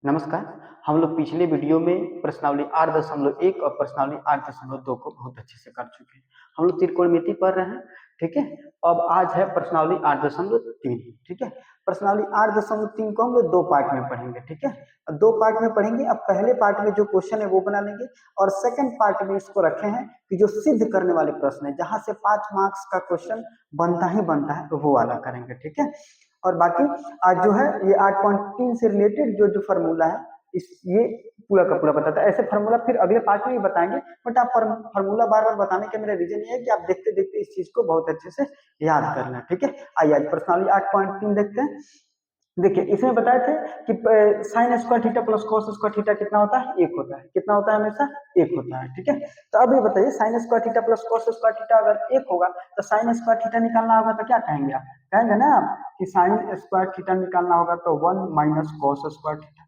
नमस्कार। हम लोग पिछले वीडियो में प्रश्नावली 8.1 और प्रश्नावली 8.2 को बहुत अच्छे से कर चुके हैं। हम लोग त्रिकोणमिति पढ़ रहे हैं, ठीक है। अब आज है प्रश्नावली 8.3, ठीक है। प्रश्नावली 8.3 को हम लोग दो पार्ट में पढ़ेंगे, ठीक है। अब दो पार्ट में पढ़ेंगे। अब पहले पार्ट में जो क्वेश्चन है वो बना लेंगे और सेकंड पार्ट में इसको रखे हैं कि जो सिद्ध करने वाले प्रश्न है, जहां से 5 मार्क्स का क्वेश्चन बनता ही बनता है, तो वो वाला करेंगे, ठीक है। और बाकी आज जो है ये 8.3 से रिलेटेड जो जो फॉर्मूला है इस ये पूरा का पूरा बताता है। ऐसे फार्मूला फिर अगले पार्ट में भी बताएंगे, बट आप फार्मूला बार बार बताने का मेरा रीजन ये है कि आप देखते देखते इस चीज को बहुत अच्छे से याद करना, ठीक है। आइए आज प्रश्नावली 8.3 देखते हैं। देखिए इसमें बताए थे कि sine square theta plus cos square theta कितना होता है, एक होता है। कितना होता है? हमेशा एक होता है, ठीक है। तो अब ये बताइए sign square theta plus cos square theta अगर एक होगा तो साइन स्क्वायर थीटा निकालना होगा तो क्या कहेंगे आप? कहेंगे ना आप कि साइन स्क्वायर थीटा निकालना होगा तो 1 माइनस कॉस स्क्वायर थीटा,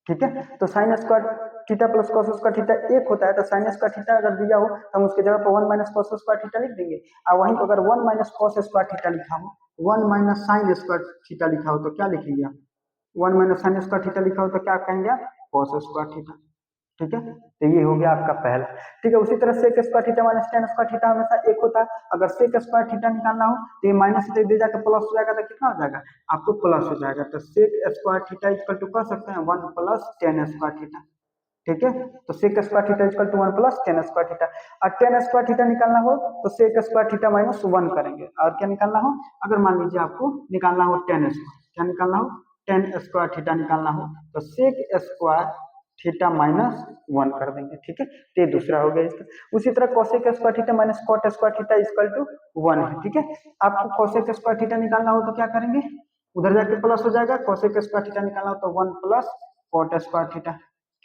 ठीक है। तो sine square theta plus cos square theta एक होता है, तो साइन स्क्वायर थीटा अगर दिया हो तो हम उसके जगह पर 1 माइनस कॉस स्क्वायर थीटा लिख देंगे। और वहीं पर अगर 1 माइनस कॉस स्क्वायर थीटा लिखा हो, 1 माइनस साइन स्क्वायर थीटा लिखा हो, तो क्या लिखेंगे आप? 1 माइनस साइन स्क्वायर थीटा लिखा हो तो क्या कहेंगे आप? कॉस स्क्वायर थीटा, ठीक है। तो ये हो गया आपका पहला, ठीक है। उसी तरह sec square theta minus tan square theta हमेशा एक होता है। अगर सेक स्क्वायर थीटा निकालना हो तो ये माइनस से दे जाकर प्लस हो जाएगा, तो कितना हो जाएगा? आपको प्लस हो जाएगा। तो sec square theta equal to कर सकते हैं 1 प्लस टेन स्क्वायर थीटा, ठीक है। तो sec square theta equal to 1 plus tan square theta. और टेन स्क्वायर थीटा निकालना हो तो सेक स्क्वायर थीटा माइनस 1 करेंगे। और क्या निकालना हो? अगर मान लीजिए आपको निकालना हो टेन स्क्वायर, क्या निकालना हो? टेन स्क्वायर थीटा निकालना हो तो सेक स्क्वायर थीटा माइनस 1 कर देंगे, ठीक है। तो ये दूसरा हो गया इसका। उसी तरह cosec square theta minus cot square theta equal to 1 है, ठीक है। आपको कोसेक स्क्वायर थीटा निकालना हो तो क्या करेंगे? उधर जाके प्लस हो जाएगा। कोसेक स्क्वायर थीटा निकालना हो तो 1 प्लस कॉट स्क्वायर थीटा,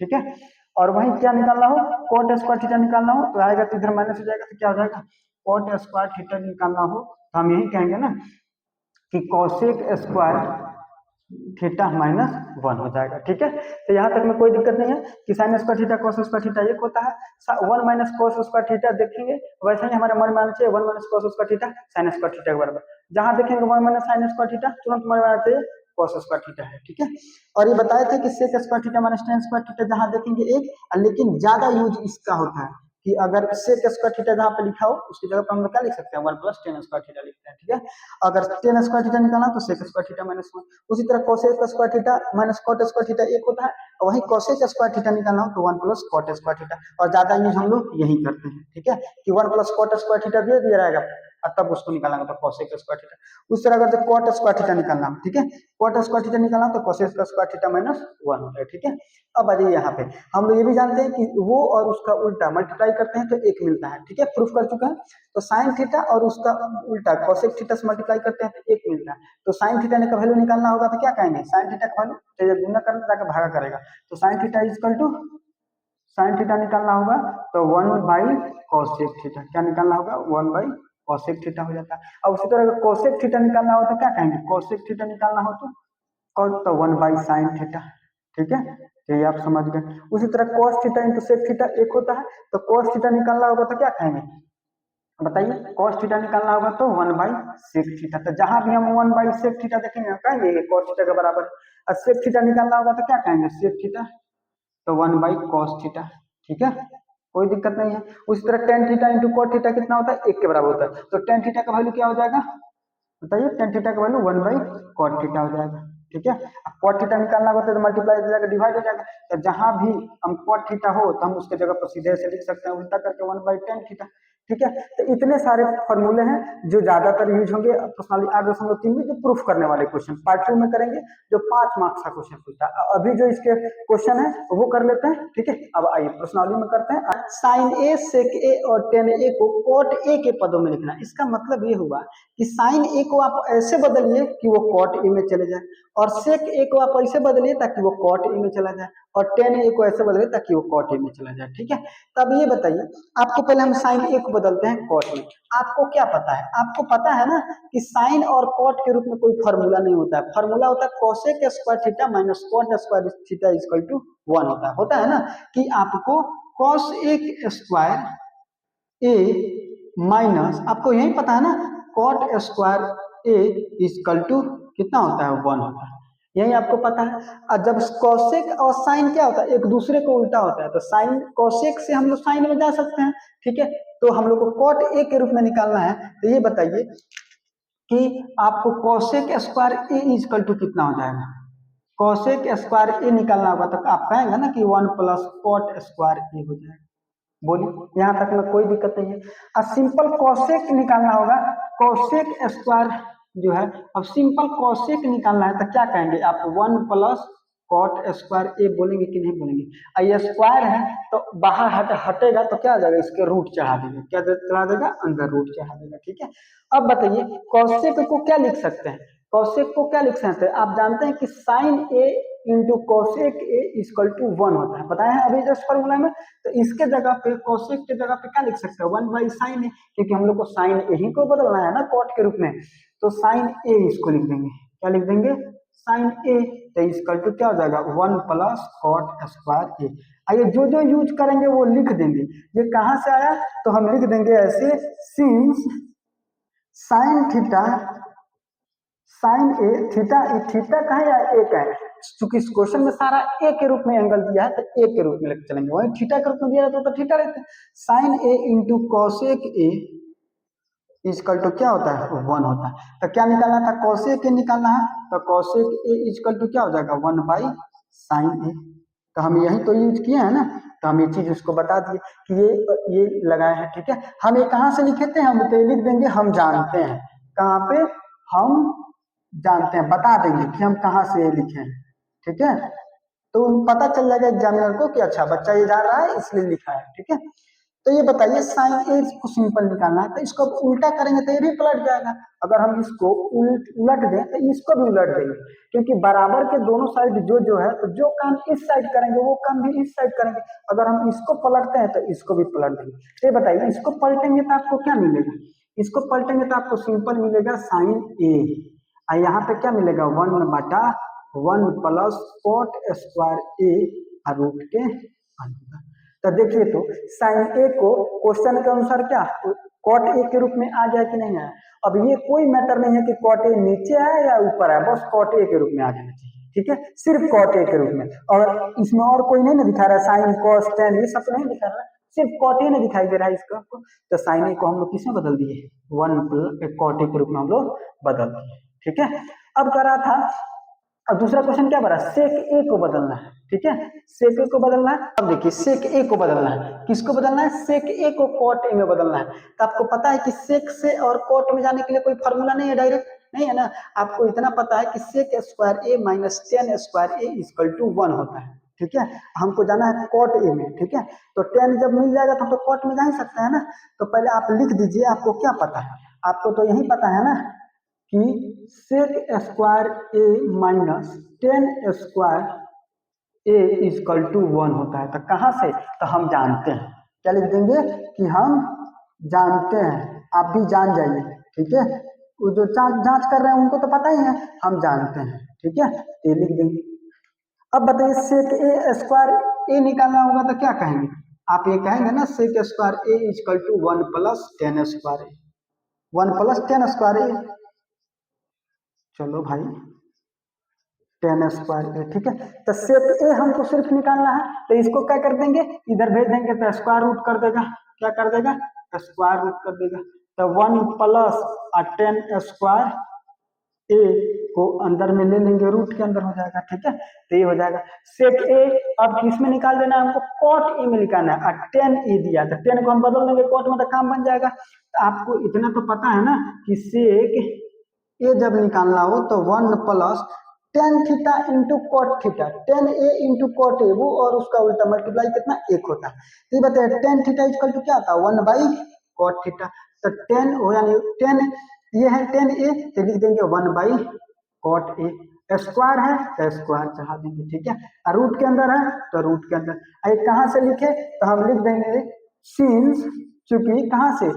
ठीक है। और वहीं क्या निकालना हो? कॉट स्क्वायर थीटा निकालना हो तो आएगा तो इधर माइनस हो जाएगा, तो क्या हो जाएगा? कॉट स्क्वायर थीटा निकालना हो तो हम यही कहेंगे ना कि कोसेक स्क्वायर थीटा माइनस 1 हो जाएगा, ठीक है। तो यहाँ तक में कोई दिक्कत नहीं है कि sine square theta cos square theta एक होता है। 1 माइनस कॉस स्क्वायर थीटा देखेंगे वैसे ही हमारे मन में आना चाहिए 1 minus cos square theta sine square theta के बराबर। जहां देखेंगे 1 माइनस साइन स्क्वायर थीटा तुरंत मन में आना चाहिए कॉस स्क्वायर थीटा है, ठीक है। और ये बताए थे कि sec square theta minus tan square theta जहां देखेंगे एक, लेकिन ज्यादा यूज इसका होता है कि अगर सेक स्क्वायर थीटा जहां पे लिखा हो उसकी जगह पर हम क्या लिख सकते हैं? 1 प्लस टेन स्क्वायर थीटा लिखते हैं, ठीक है। अगर टेन स्क्वायर थीटा निकालना तो सेक स्क्वायर थीटा माइनस 1। उसी तरह cosec square theta minus cot square theta एक होता है, और वहीं कोसेक स्क्वायर थीटा निकालना हो तो 1 प्लस कॉट स्क्वायर थीटा। और ज्यादा यूज हम लोग यही करते हैं, ठीक है, कि 1 प्लस कॉट स्क्वायर थीटा दे दिया रहेगा और तब उसको निकालना तो कोसेक स्क्वायर थीटा। उस तरह अगर कॉट स्क्वायर थीटा निकालना, ठीक है, कॉट स्क्वायर थीटा निकालना तो कोसेक स्क्वायर थीटा माइनस 1 होता है, ठीक है। अब आ जाइए यहाँ पे हम लोग ये भी जानते हैं कि वो और उसका उल्टा मल्टीप्लाई करते हैं तो एक मिलता है, ठीक है, प्रूफ कर चुका है। तो साइन थीटा और उसका उल्टा कोसेक थीटा से मल्टीप्लाई करते हैं तो एक मिलता है। तो साइन थीटा का वैल्यू निकालना होगा तो क्या कहेंगे? साइन थीटा का वैल्यू तो गुना करना जाकर भागा करेगा, तो sine theta is equal to sine theta निकालना होगा तो 1 बाई कोसेक थीटा। क्या निकालना होगा? 1 बाई कोसेक थीटा हो जाता है। अब उसी तरह अगर कोसेक थीटा निकालना हो तो क्या कहेंगे? कोसेक थीटा निकालना हो तो कौन? तो 1 बाई साइन थीटा, ठीक है। तो ये आप समझ गए। उसी तरह cos theta into sec theta एक होता है, तो cos थीटा निकालना होगा तो क्या कहेंगे? बताइए। cos थीटा निकालना होगा तो 1 बाई सेक थीटा। तो जहां भी हम 1 बाई सेक थीटा देखेंगे कहेंगे ये cos थीटा के बराबर है। और सेक थीटा निकालना होगा तो क्या कहेंगे? सेक थीटा तो 1 बाई cos थीटा, ठीक है, कोई दिक्कत नहीं है। उसी तरह ten theta into cot theta कितना होता है? एक के बराबर होता है। तो टेन थीटा का वैल्यू क्या हो जाएगा? बताइए। टेन थीटा का वैल्यू 1 बाई cot थीटा हो जाएगा, ठीक है। अब cot थीटा निकालना होता है तो मल्टीप्लाई हो जाएगा, डिवाइड हो जाएगा। तो जहां भी हम cot थीटा हो तो हम उसके जगह पर सीधे से लिख सकते हैं उल्टा करके 1 बाई टेन थीटा, ठीक है। तो इतने सारे फॉर्मूले हैं जो ज्यादातर यूज होंगे प्रश्नावली 8.3 में, जो प्रूफ करने वाले क्वेश्चन पार्ट 2 में करेंगे, जो 5 मार्क्स का क्वेश्चन पूछता है। अभी जो इसके क्वेश्चन है वो कर लेते हैं, ठीक है। अब आइए प्रश्नावली में करते हैं। साइन ए सेक ए और टेन ए को कॉट ए के पदों में लिखना। इसका मतलब ये हुआ कि साइन ए को आप ऐसे बदलिए कि वो कॉट ए में चले जाए, और सेक ए को आप ऐसे बदलिए ताकि वो कॉट ए में चला जाए, और टेन ए को ऐसे बदलिए ताकि वो कॉट ए में चला जाए, ठीक है। तब ये बताइए, आपको पहले हम साइन ए को बदलते हैं कॉट में। आपको क्या पता है? आपको पता है ना कि साइन और कॉट के रूप में कोई फॉर्मूला नहीं होता है। फॉर्मूला होता है cosec square theta minus cot square theta equal to 1 होता है ना, कि आपको कॉस एक स्क्वायर ए माइनस, आपको यही पता है ना, cot square A equal to कितना होता है? 1 होता है। यही आपको पता है। और जब कोसेक और साइन क्या होता है, एक दूसरे को उल्टा होता है, तो साइन कोसेक से हम लोग साइन में जा सकते हैं, ठीक है। तो हम लोग को कॉट ए के रूप में निकालना है, तो ये बताइए कि आपको cosec square A equal to कितना हो जाएगा। कोसेक स्क्वायर ए निकालना होगा तो आप कहेंगे ना कि 1 प्लस कॉट स्क्वायर ए हो जाएगा। बोलिए, यहाँ तक में कोई दिक्कत नहीं है। अब सिंपल कोसेक निकालना होगा, कोसेक स्क्वायर जो है, अब सिंपल कोसेक निकालना है तो क्या कहेंगे आप, 1 प्लस कॉट स्क्वायर ए बोलेंगे कि नहीं बोलेंगे। और ये स्क्वायर है तो बाहर हटेगा तो क्या आ जाएगा, इसके रूट चढ़ा देंगे, क्या चढ़ा देगा, अंदर रूट चढ़ा देगा, ठीक है। अब बताइए कोसेक को क्या लिख सकते हैं, कोसेक को क्या लिख सकते हैं, आप जानते हैं कि sine A into cosec A equal to 1 होता है, बताया है अभी जस्ट फॉर्मूला में। तो इसके जगह पे कोसेक के जगह पे क्या लिख सकते हैं, 1 बाई साइन ए, क्योंकि हम लोग को साइन ए ही को बदलना है ना कॉट के रूप में, तो साइन ए इसको लिख देंगे, क्या लिख देंगे, साइन ए, तो इक्वल टू क्या हो जाएगा, 1 प्लस कॉट स्क्वायर ए। आइए जो जो यूज करेंगे वो लिख देंगे। ये कहाँ से आया, तो हम लिख देंगे ऐसे, सिंस साइन थीटा, साइन ए थीटा, थीटा का है या ए का है, चूंकि इस क्वेश्चन में सारा ए के रूप में एंगल दिया है तो ए के रूप में लेकर चलेंगे, वही थीटा के रूप में दिया रहता तो थीटा रहते। Sine A into cosec A equal to क्या होता है, 1 होता है। तो क्या निकालना था, कोसेक ए निकालना है, तो कोसेक ए इजकल टू क्या हो जाएगा, 1 बाई साइन ए। तो हम यही तो यूज किए हैं ना, तो हम ये चीज उसको बता दिए कि ये लगाए हैं, ठीक है। हम ये कहाँ से लिखे थे, हम तो लिख देंगे हम जानते हैं, कहाँ पे, हम जानते हैं, बता देंगे कि हम कहाँ से लिखे हैं, ठीक है। तो पता चल जाएगा एग्जामिनर को कि अच्छा बच्चा ये जान रहा है इसलिए लिखा है, ठीक है। तो ये बताइए साइन ए को सिंपल निकालना है, तो इसको उल्टा करेंगे तो ये भी पलट जाएगा। अगर हम इसको उलट दें तो इसको भी उलट देंगे, क्योंकि बराबर के दोनों साइड जो है, तो जो काम इस साइड करेंगे वो काम भी इस साइड करेंगे। अगर हम इसको पलटते हैं तो इसको भी पलट देंगे। तो ये बताइए इसको पलटेंगे तो आपको क्या मिलेगा, इसको पलटेंगे तो आपको सिंपल मिलेगा साइन ए, और यहाँ पे क्या मिलेगा, 1 बटा 1 प्लस कॉट स्क्वायर ए रूट के अंदर। तो देखिए तो साइन ए को क्वेश्चन के अनुसार क्या कॉट ए के रूप में आ गया कि नहीं आया। अब ये कोई मैटर नहीं है कि कॉट ए नीचे है या ऊपर है, बस कॉट ए के रूप में आ जाना चाहिए, ठीक है, सिर्फ कॉट ए के रूप में। और इसमें और कोई नहीं ना दिखा रहा है, साइन कॉस टेन ये सब नहीं दिखा रहा है, सिर्फ कॉट ए ने दिखाई दे रहा है इसका आपको। तो साइन ए को हम लोग किसमें बदल दिए, 1 कॉट ए के रूप में हम लोग बदल दिए, ठीक है। अब करा था, अब दूसरा क्वेश्चन क्या बना, सेक ए को बदलना है, ठीक है, सेक ए को बदलना है। अब देखिए सेक ए को बदलना है, किसको बदलना है, सेक ए को कॉट ए में बदलना है। तो आपको पता है कि सेक से और कॉट में जाने के लिए कोई फॉर्मूला नहीं है, डायरेक्ट नहीं है ना। आपको इतना पता है कि sec square A minus tan square A equal to 1 होता है, ठीक है। हमको जाना है कॉट ए में, ठीक है। तो 10 जब मिल जाएगा तो कॉट में जा ही सकता है ना। तो पहले आप लिख दीजिए, आपको क्या पता है, आपको तो यही पता है ना कि sec square A minus 10 square A equal to 1 होता है। तो कहाँ से, तो हम जानते हैं, क्या लिख देंगे कि हम जानते हैं, आप भी जान जाइए, ठीक है। वो जो जांच कर रहे हैं उनको तो पता ही है, हम जानते हैं, ठीक है, ये लिख देंगे। अब बताइए सेक ए स्क्वायर ए निकालना होगा तो क्या कहेंगे, आप ये कहेंगे ना sec square A equal to 1 plus 10 square A, 1 plus 10 square A, चलो भाई 10 स्क्वायर ए, ठीक है। तो सेक ए हमको सिर्फ निकालना है, तो इसको क्या कर देंगे, इधर भेज देंगे तो स्क्वायर रूट कर देगा, क्या कर देगा, स्क्वायर रूट कर देगा। तो 1 प्लस 10 स्क्वायर ए को अंदर में ले लेंगे, रूट के अंदर हो जाएगा, ठीक है। तो ये हो जाएगा सेक ए। अब किस में निकाल देना है हमको, कॉट ए में निकालना है, 10 ए दिया तो 10 को हम बदल देंगे कॉट में, तो काम बन जाएगा। तो आपको इतना तो पता है ना कि सेक ए जब निकालना हो तो 1 plus 10 theta into cot theta, 10 A into cot A, वो और उसका उल्टा मल्टीप्लाई कितना 1 होता है। तो ये बताइए 10 थीटा इक्वल टू क्या आता है, 1 बाई कॉट थीटा। तो 10 हो यानी 10 ये है 10 ए, तो लिख देंगे 1 बाई कॉट ए, स्क्वायर है तो स्क्वायर चढ़ा देंगे, ठीक है। और रूट के अंदर है तो रूट के अंदर, अरे कहाँ से लिखे, तो हम लिख देंगे सिंस, चूंकि कहाँ से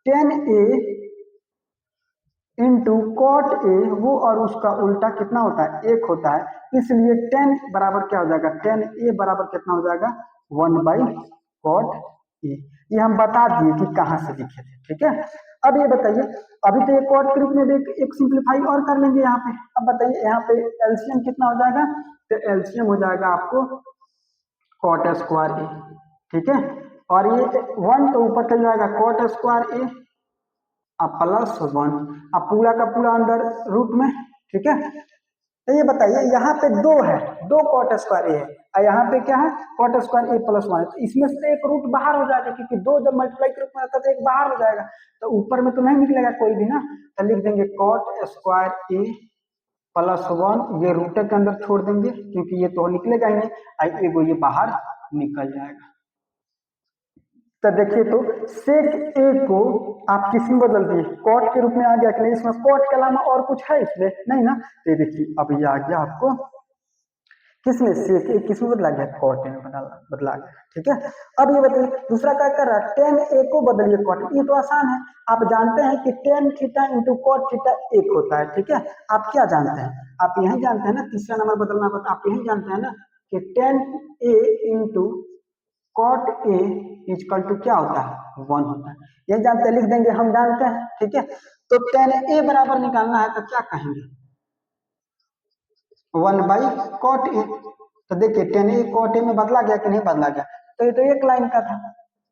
10 ए इंटू कॉट ए, वो और उसका उल्टा कितना होता है 1 होता है, इसलिए 10 बराबर क्या हो जाएगा, 10 ए बराबर कितना हो जाएगा 1 बाई कॉट ए। ये हम बता दिए कि कहाँ से लिखे थे, ठीक है। अब ये बताइए, अभी तो ये कॉट के रूप में भी एक सिंप्लीफाई और कर लेंगे यहाँ पे। अब बताइए यहाँ पे एलसीएम कितना हो जाएगा, तो एलसीएम हो जाएगा आपको कॉट स्क्वायर ए, ठीक है। और ये 1 तो ऊपर चल जाएगा कॉट स्क्वायर ए अब प्लस 1, अब पूरा का पूरा अंदर रूट में, ठीक है। तो ये बताइए यहाँ पे 2 है, 2 कॉट स्क्वायर ए है और यहाँ पे क्या है कॉट स्क्वायर ए प्लस 1, तो इसमें से एक रूट बाहर हो जाएगा क्योंकि 2 जब मल्टीप्लाई के रूप में आता है तो एक बाहर हो जाएगा, तो ऊपर में तो नहीं निकलेगा कोई भी ना, तो लिख देंगे कॉट स्क्वायर ए प्लस 1, ये रूट के अंदर छोड़ देंगे क्योंकि ये तो निकलेगा ही नहीं, एगो ये बाहर निकल जाएगा। तो देखिए तो सेक ए को आप किस में बदल दिए, कॉट के रूप में आ गया कि नहीं, इसमें कॉट के अलावा और कुछ है इसमें नहीं ना, तो देखिए अब ये आ गया आपको किसमें, सेक ए किसमें बदला गया, कॉट में बदला गया, ठीक है। अब ये बताइए दूसरा क्या कर रहा है, टेन ए को बदलिए कॉट, ये तो आसान है, आप जानते हैं कि tan theta into cot theta एक होता है, ठीक है। आप क्या जानते हैं, आप यही जानते हैं ना, तीसरा नंबर बदलना होता है, आप यही जानते हैं ना कि tan A into cot A equal to क्या होता है 1 होता है, ये जानते हैं, लिख देंगे हम जानते हैं, ठीक है। तो टेन ए बराबर निकालना है तो क्या कहेंगे 1 बाई कॉट ए, तो देखिए टेन ए कॉट ए में बदला गया कि नहीं बदला गया, तो ये तो एक लाइन का था,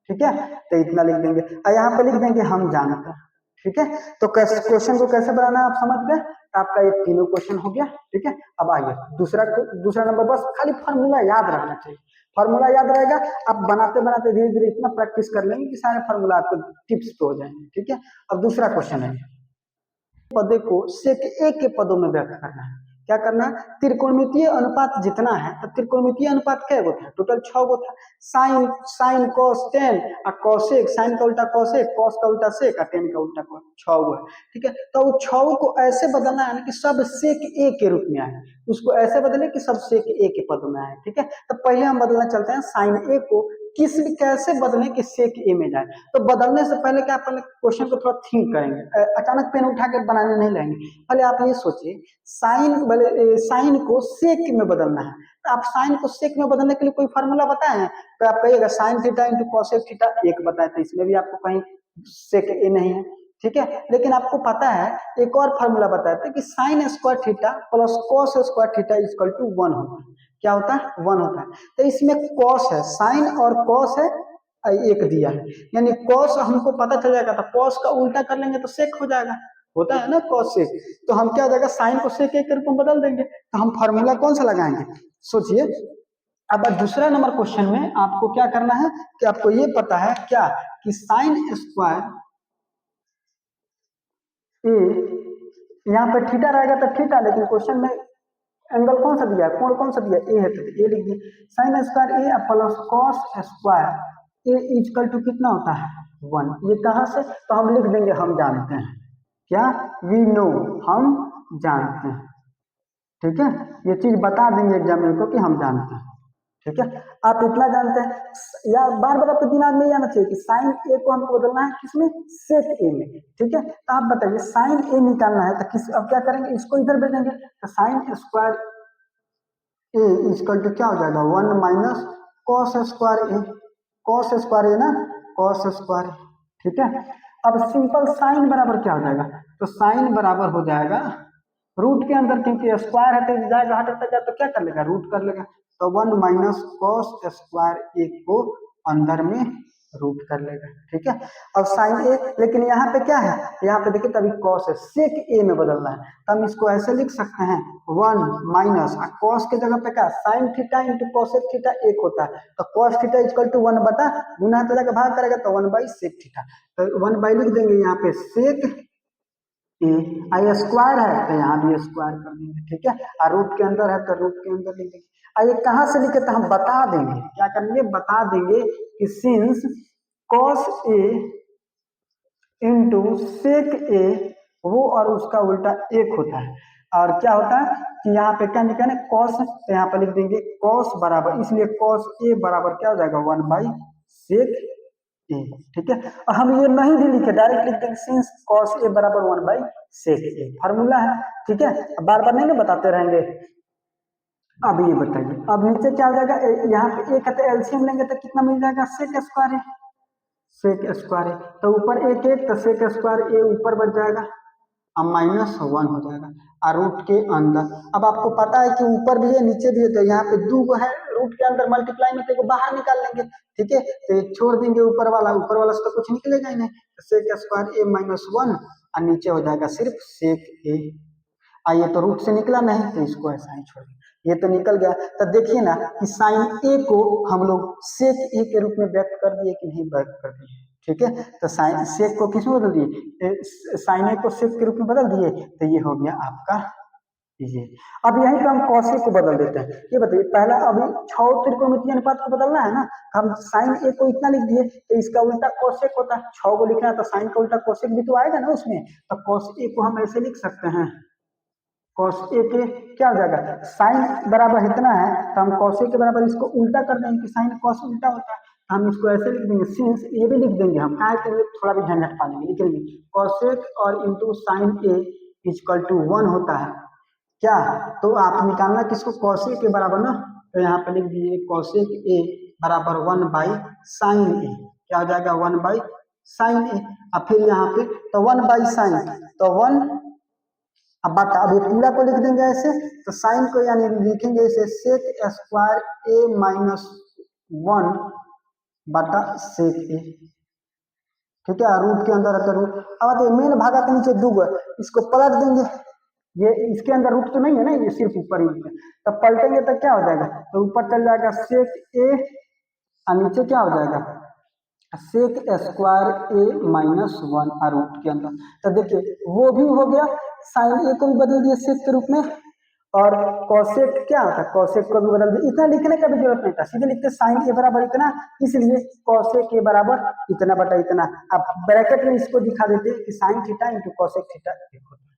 ठीक है। तो इतना लिख देंगे और यहाँ पे लिख देंगे हम जानते हैं, ठीक है। तो क्वेश्चन को कैसे बनाना है आप समझ गए, आपका ये तीनों क्वेश्चन हो गया, ठीक है। अब आइए दूसरा नंबर, बस खाली फॉर्मूला याद रहना चाहिए, फॉर्मूला याद रहेगा, आप बनाते बनाते धीरे धीरे इतना प्रैक्टिस कर लेंगे कि सारे फॉर्मूला आपको टिप्स पे हो जाएंगे, ठीक है। अब दूसरा क्वेश्चन है, पदों को सेक ए के पदों में व्यक्त करना है, क्या करना है, त्रिकोणमितीय अनुपात जितना है, तो त्रिकोणमितीय अनुपात क्या होता है, टोटल 6 गो था, साइन साइन कॉस टेन और कॉसेक, साइन का उल्टा कॉसेक, कॉस का उल्टा सेक और टेन का उल्टा कॉस, 6 गो है, ठीक है। तो वो 6 को ऐसे बदलना है कि सब सेक ए के रूप में आए, उसको ऐसे बदले कि सब सेक ए के पद में आए, ठीक है। तो पहले हम बदलना चलते हैं साइन ए को कैसे बदले कि सेक ए में जाए, तो बदलने से पहले क्या, पहले क्वेश्चन को थोड़ा थिंक करेंगे, अचानक पेन उठा के बनाने नहीं लेंगे, पहले आप ये सोचिए साइन को सेक में बदलना है, तो आप साइन को सेक में बदलने के लिए कोई फॉर्मूला बताए हैं, तो आप कहिएगा sign theta into cosec theta एक बताए, तो इसमें भी आपको कहीं सेक ए नहीं है, ठीक है। लेकिन आपको पता है एक और फॉर्मूला बताते हैं कि sine square theta plus cos square theta equal to 1 होता है, क्या होता है 1 होता है, तो इसमें कॉस है, साइन और कॉस है, एक दिया है, यानी कॉस हमको पता चल जाएगा, तो कॉस का उल्टा कर लेंगे तो सेक हो जाएगा, होता है ना कॉस सेक, तो हम क्या हो जाएगा साइन को सेक के रूप में बदल देंगे, तो हम फॉर्मूला कौन सा लगाएंगे, सोचिए। अब दूसरा नंबर क्वेश्चन में आपको क्या करना है कि आपको ये पता है क्या कि साइन स्क्वायर ए, यहाँ पे थीटा रहेगा तो थीटा, लेकिन क्वेश्चन में एंगल कौन सा दिया है, कोण कौन सा दिया है, ए है, तो ए लिख दिए, sine square A plus cos square A equal to कितना होता है 1, ये कहाँ से, तो हम लिख देंगे हम जानते हैं, क्या वी नो, हम जानते हैं, ठीक है। ये चीज बता देंगे एग्जामिनर को कि हम जानते हैं, ठीक है। आप इतना जानते हैं, या बार बार आपको दिमाग में आना चाहिए कि साइन ए को हमको बदलना है किसमें, सेक ए में, ठीक है। तो आप बताइए साइन ए निकालना है तो किस, अब क्या करेंगे, इसको इधर भेजेंगे, तो sine square A equal to क्या हो जाएगा 1 minus cos square A, cos square A ना, कॉस स्क्वायर, ठीक है। अब सिंपल साइन बराबर क्या हो जाएगा, तो साइन बराबर हो जाएगा रूट के अंदर, क्योंकि स्क्वायर है तो जाएगा हटता जाए तो क्या कर लेगा, रूट कर लेगा, तो 1 माइनस कॉस स्क्वायर ए को अंदर में रूट कर लेगा, ठीक है। अब साइन ए, लेकिन यहाँ पे क्या है, यहाँ पे देखिए तभी कॉस है, सेक ए में बदलना है, तो हम इसको ऐसे लिख सकते हैं 1 माइनस कॉस के जगह पे क्या sign theta into cosec theta एक होता है, तो कॉस थीटा इक्वल टू 1 बटा गुना तो जाकर भाग करेगा तो 1 बाई सेक थीटा, तो 1 बाई लिख देंगे यहाँ पे सेक ए, आई स्क्वायर है तो यहाँ भी स्क्वायर कर देंगे, ठीक है, और रूट के अंदर है तो रूट के अंदर लिख देंगे, ये कहाँ से लिखे, तो हम बता देंगे, क्या करेंगे बता देंगे कि since cos A into sec ए वो और उसका उल्टा एक होता है, और क्या होता है कि यहाँ पे क्या लिखा है कॉस, तो यहाँ पे लिख देंगे कॉस बराबर, इसलिए कॉस ए बराबर क्या हो जाएगा 1 बाई सेक ए, ठीक है। और हम ये नहीं भी लिखे, डायरेक्ट लिख देंगे सिंस कॉस ए बराबर 1 बाई सेक ए, फॉर्मूला है, ठीक है, बार बार नहीं ना बताते रहेंगे। अब ये बताइए, अब नीचे क्या हो जाएगा, यहाँ पे एक है तो एलसीएम लेंगे तो कितना मिल जाएगा सेक square A, sec square A, तो ऊपर एक एक तो सेक स्क्वायर ए ऊपर बच जाएगा अब -1 हो जाएगा और रूट के अंदर। अब आपको पता है कि ऊपर भी है नीचे भी है, तो यहाँ पे दो गो है रूट के अंदर मल्टीप्लाई में, तो को बाहर निकाल लेंगे। ठीक है, तो ये छोड़ देंगे ऊपर वाला से तो कुछ निकलेगा ही नहीं, तो सेक स्क्वायर ए -1 और नीचे हो जाएगा सिर्फ सेक ए। ये तो रूट से निकला नहीं, तो इसको ऐसा ही छोड़ देंगे। ये तो निकल गया। तो देखिए ना कि साइन ए को हम लोग सेक ए के रूप में व्यक्त कर दिए कि नहीं व्यक्त कर दिए। ठीक है, तो साइन सेक को किस में बदल दिए, साइन ए को सेक के रूप में बदल दिए, तो ये हो गया आपका ये। अब यहीं पे हम कौशिक को बदल देते हैं। ये बताइए पहला अभी 6 त्रिकोणमितीय अनुपात को बदलना है ना, हम साइन ए को इतना लिख दिए, तो इसका उल्टा कौशिक होता है। 6 को लिखना है तो साइन का उल्टा कौशिक भी तो आएगा ना उसमें, तो कॉस ए को हम ऐसे लिख सकते हैं, कॉस ए के क्या हो जाएगा, साइन बराबर इतना है तो हम कॉस ए के बराबर इसको उल्टा कर देंगे कि साइन कॉस उल्टा होता है, तो हम इसको ऐसे लिख देंगे, सिंस ये भी लिख देंगे हम, क्या करेंगे थोड़ा भी झंझट पालेंगे, लिख लेंगे कॉसेक और into sine A equal to 1 होता है क्या। तो आप निकालना किसको, कॉसेक के बराबर ना, तो यहाँ पे लिख दीजिए कॉसेक ए बराबर 1 बाई साइन ए, क्या हो जाएगा 1 बाई साइन ए। अब फिर यहाँ पे तो 1 बाई साइन, तो 1, अब बता अब ये पूरा को लिख देंगे ऐसे, तो साइन को यानी लिखेंगे ऐसे सेक स्क्वायर ए -1 बटा सेक ए। ठीक है, रूट के अंदर रहता रूट। अब मेन भागा के नीचे दो, इसको पलट देंगे, ये इसके अंदर रूट तो नहीं है ना, ये सिर्फ ऊपर ही है, तब पलटेंगे तो क्या हो जाएगा, तो ऊपर चल जाएगा सेक ए और नीचे क्या हो जाएगा सेक स्क्वायर ए -1 और रूट के अंदर। तो देखिए वो भी हो गया, साइन ए को भी बदल दिए सेक के रूप में, और कॉसेक क्या होता है, कॉसेक को भी बदल दिया। इतना लिखने का भी जरूरत नहीं था, सीधे लिखते साइन ए बराबर इतना, इसलिए कॉसेक ए बराबर इतना बटा इतना। अब ब्रैकेट में इसको दिखा देते हैं कि sign theta into cosec theta एक होता है।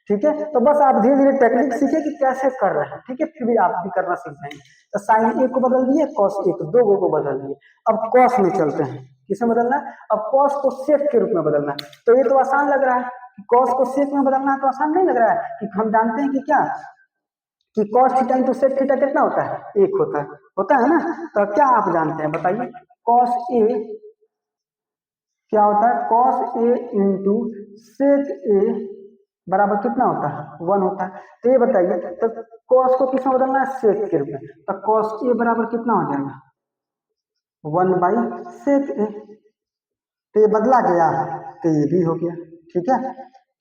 ठीक है, तो बस आप धीरे धीरे टेक्निक सीखे कि कैसे कर रहे हैं। ठीक है, फिर भी आप भी करना सीख जाएंगे। तो साइन ए को बदल दिए, कॉस ए को, दो को बदल दिए। अब कॉस में चलते हैं, किसे बदलना है, अब कॉस को सेक के रूप में बदलना है। तो ये तो आसान लग रहा है, कॉस को सेक में बदलना है, तो आसान नहीं लग रहा है कि हम जानते हैं कि क्या कि cos theta into sec theta कितना होता है, 1 होता है ना। तो क्या आप जानते हैं बताइए, कॉस ए क्या होता है, कॉस ए इंटू सेक ए बराबर कितना होता है, 1 होता है। तो ये बताइए तो कॉस को किसमें बदलना है, सेक के रूप में, तो कॉस ए बराबर कितना हो जाएगा 1 बाई सेक ए। तो ये बदला गया, तो ये भी हो गया। ठीक है,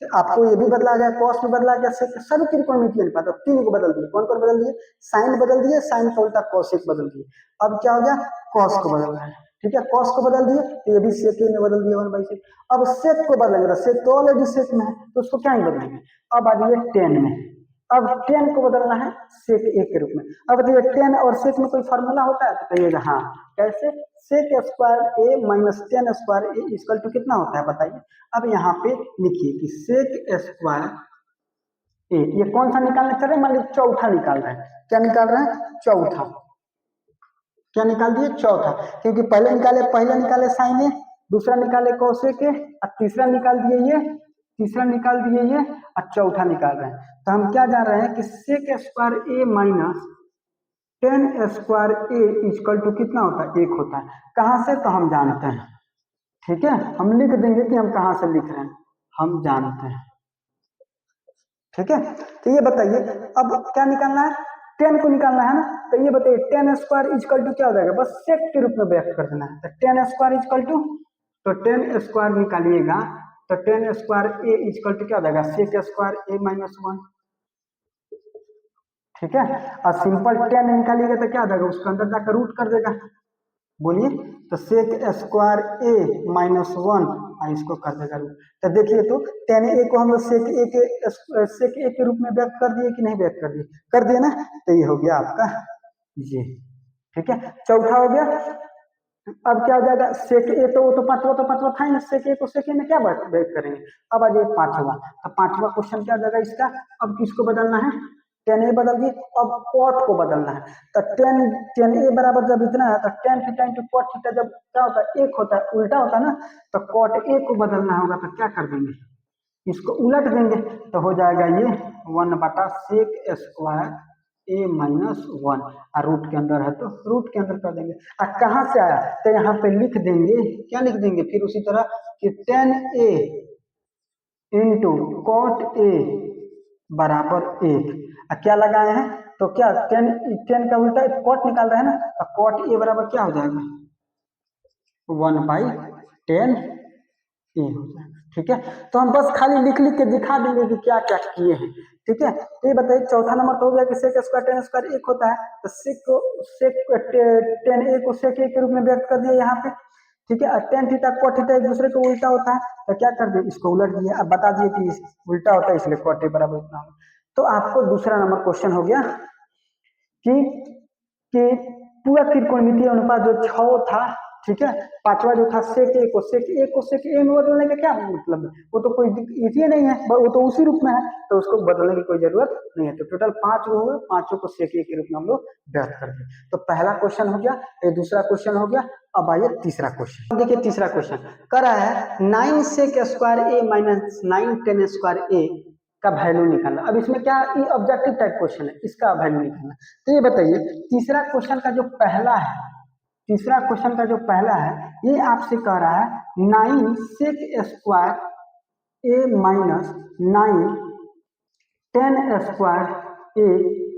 तो आपको ये भी बदला गया, कॉस भी बदला गया, सेक, सभी त्रिकोणमितीय अनुपात तीन को बदल दिए। कौन कौन बदल दिए, साइन बदल दिए, साइन का उल्टा कॉसेक बदल दिए। अब क्या हो गया, कॉस को बदल रहा है। ठीक है, कॉस को बदल दिए, तो ये भी सेक में बदल दिए 1 बाई सेक। अब सेक को बदलेंगे, तो सेक तो ऑलरेडी सेक में है, तो उसको क्या ही बदलेंगे। अब आ जाइए टेन में, अब टेन को बदलना है सेक ए के रूप में। अब बताइए टेन और सेक में कोई फॉर्मूला होता है, तो कहिएगा हाँ, कैसे, sec square A minus tan square A equal to कितना होता है बताइए। अब यहाँ पे लिखिए कि सेक स्क्वायर ए, ये कौन सा निकालना चाह रहे हैं, मान लीजिए चौथा निकाल रहे हैं, क्या निकाल रहे हैं, चौथा, क्या निकाल दिए, चौथा, क्योंकि पहले निकाले साइन ए, दूसरा निकाले कोसेक ए, और तीसरा निकाल दिए ये और चौथा निकाल रहे हैं। तो हम क्या जान रहे हैं कि sec square A minus tan square A equal to कितना होता है, 1 होता है। कहां से, तो हम जानते हैं। ठीक है, हम लिख देंगे कि हम कहां से लिख रहे हैं, हम जानते हैं। ठीक है, तो ये बताइए अब क्या निकालना है, टेन को निकालना है ना। तो ये बताइए टेन स्क्वायर इक्वल टू क्या हो जाएगा, बस सेक के रूप में व्यक्त कर देना है। तो टेन स्क्वायर इक्वल टू, तो टेन स्क्वायर निकालिएगा, तो tan square A equal to क्या हो जाएगा, सेक स्क्वायर ए -1। ठीक है, और सिंपल टेन निकालिएगा तो क्या हो जाएगा, उसके अंदर जाकर रूट कर देगा। बोलिए, तो सेक स्क्वायर ए -1 और इसको कर देगा रूट। तो देखिए तो टेन ए को हम लोग सेक ए के रूप में व्यक्त कर दिए कि नहीं व्यक्त कर दिए, कर दिए ना। तो ये हो गया आपका ये। ठीक है, चौथा हो गया। अब क्या हो जाएगा, सेक ए तो वो तो पांचवा था ही, सेक ए को सेक ए में क्या व्यक्त करेंगे। अब आ जाइए पांचवा, तो पांचवा क्वेश्चन क्या हो जाएगा इसका, अब किसको बदलना है, टेन ए बदल दिए, अब कॉट को बदलना है। तो टेन ए बराबर जब इतना है, तो tan theta into cot theta जब क्या होता है, 1 होता है, उल्टा होता है ना। तो कॉट ए को बदलना होगा, तो क्या कर देंगे, इसको उलट देंगे, तो हो जाएगा ये 1 बटा सेक स्क्वायर ए माइनस वन, और रूट के अंदर है तो रूट के अंदर कर देंगे। और कहाँ से आया तो यहाँ पे लिख देंगे, क्या लिख देंगे फिर उसी तरह कि 10a इंटू कॉट ए बराबर 1। क्या लगाए हैं तो क्या 10 का उल्टा कॉट निकाल रहे हैं ना, तो कॉट ए बराबर क्या हो जाएगा 1/10 ए हो जाएगा। ठीक है, तो हम बस खाली लिख लिख के दिखा देंगे कि क्या क्या किए हैं। ठीक है, तो ये बताइए चौथा नंबर तो हो गया कि सेक स्क्वायर टेन स्क्वायर एक होता है, तो सेक 10a को सेक ए के रूप में व्यक्त कर दिया यहाँ पे। ठीक है, टेन थीटा कॉट थीटा एक दूसरे को उल्टा होता है, तो क्या कर दिए इसको उलट दिया, अब बता दिए कि उल्टा होता है इसलिए कॉट ए बराबर इतना होगा। तो आपको दूसरा नंबर क्वेश्चन हो गया कि कि पूरा त्रिकोणमितीय अनुपात जो 6 था, ठीक है, पांचवा जो था सेक ए को सेक ए में बदलने का क्या मतलब है, वो तो कोई इजी नहीं है, वो तो उसी रूप में है, तो उसको बदलने की कोई जरूरत नहीं है। तो टोटल 5 वो हुए, पांचों को सेक ए के रूप में हम लोग व्यक्त कर दिए। तो पहला क्वेश्चन हो गया, ये दूसरा क्वेश्चन हो गया। अब आइए तीसरा क्वेश्चन, देखिए तीसरा क्वेश्चन कर रहा है 9 सेक square A minus 9 ten square ए का वैल्यू निकालना। अब इसमें क्या ऑब्जेक्टिव टाइप क्वेश्चन है, इसका वैल्यू निकालना। तो ये बताइए तीसरा क्वेश्चन का जो पहला है, तीसरा क्वेश्चन का जो पहला है ये आपसे कह रहा है 9 सेक square A minus 9 ten square ए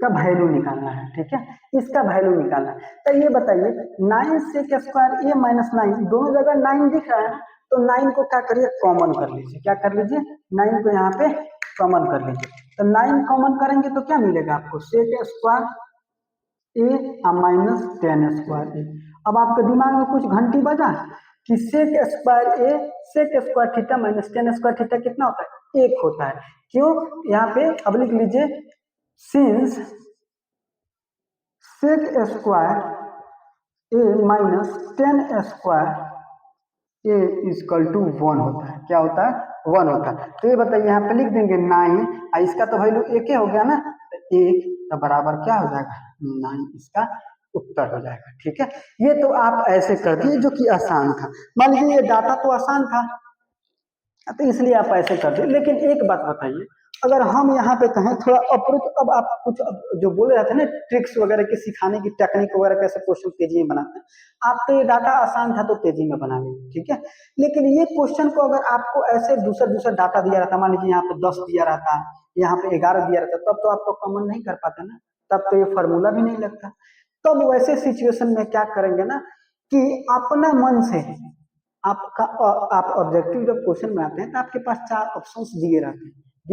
का वैल्यू निकालना है। ठीक है, इसका वैल्यू निकालना है। तो ये बताइए 9 सेक स्क्वायर ए माइनस 9, दोनों जगह 9 दिख रहा है ना, तो 9 को क्या करिए कॉमन कर लीजिए। क्या कर लीजिए 9 को यहाँ पे कॉमन कर लीजिए। तो 9 कॉमन करेंगे तो क्या मिलेगा आपको sec square A minus tan square A. अब आपके दिमाग में कुछ घंटी बजा कि sec square A sec square theta minus tan square theta कितना होता है 1 होता है। क्यों, यहाँ पे अब लिख लीजिए since sec square A minus tan square A equal to 1 होता है। क्या होता है 1 होता है। तो ये बताइए यहाँ पे लिख देंगे 9, इसका तो वैल्यू 1 हो गया ना, तो 1 का बराबर क्या हो जाएगा 9, इसका उत्तर हो जाएगा। ठीक है, ये तो आप ऐसे कर दिए जो कि आसान था। मान लीजिए ये डाटा तो आसान था तो इसलिए आप ऐसे कर दिए, लेकिन एक बात बताइए अगर हम यहाँ पे कहें थोड़ा अप्रोच, अब आप कुछ जो बोले रहते हैं ना ट्रिक्स वगैरह के सिखाने की टेक्निक वगैरह कैसे क्वेश्चन तेजी में बनाते हैं, आप तो ये डाटा आसान था तो तेजी में बना लेंगे। ठीक है, लेकिन ये क्वेश्चन को अगर आपको ऐसे दूसरा दूसरा डाटा दिया रहता, मान लीजिए यहाँ पे 10 दिया रहता, यहाँ पे 11 दिया रहता, तब तो आप तो कॉमन नहीं कर पाते ना, तब तो ये फॉर्मूला भी नहीं लगता। तब वैसे सिचुएशन में क्या करेंगे ना कि अपना मन से आपका आप ऑब्जेक्टिव जब क्वेश्चन में आते हैं तो आपके पास 4 ऑप्शंस दिए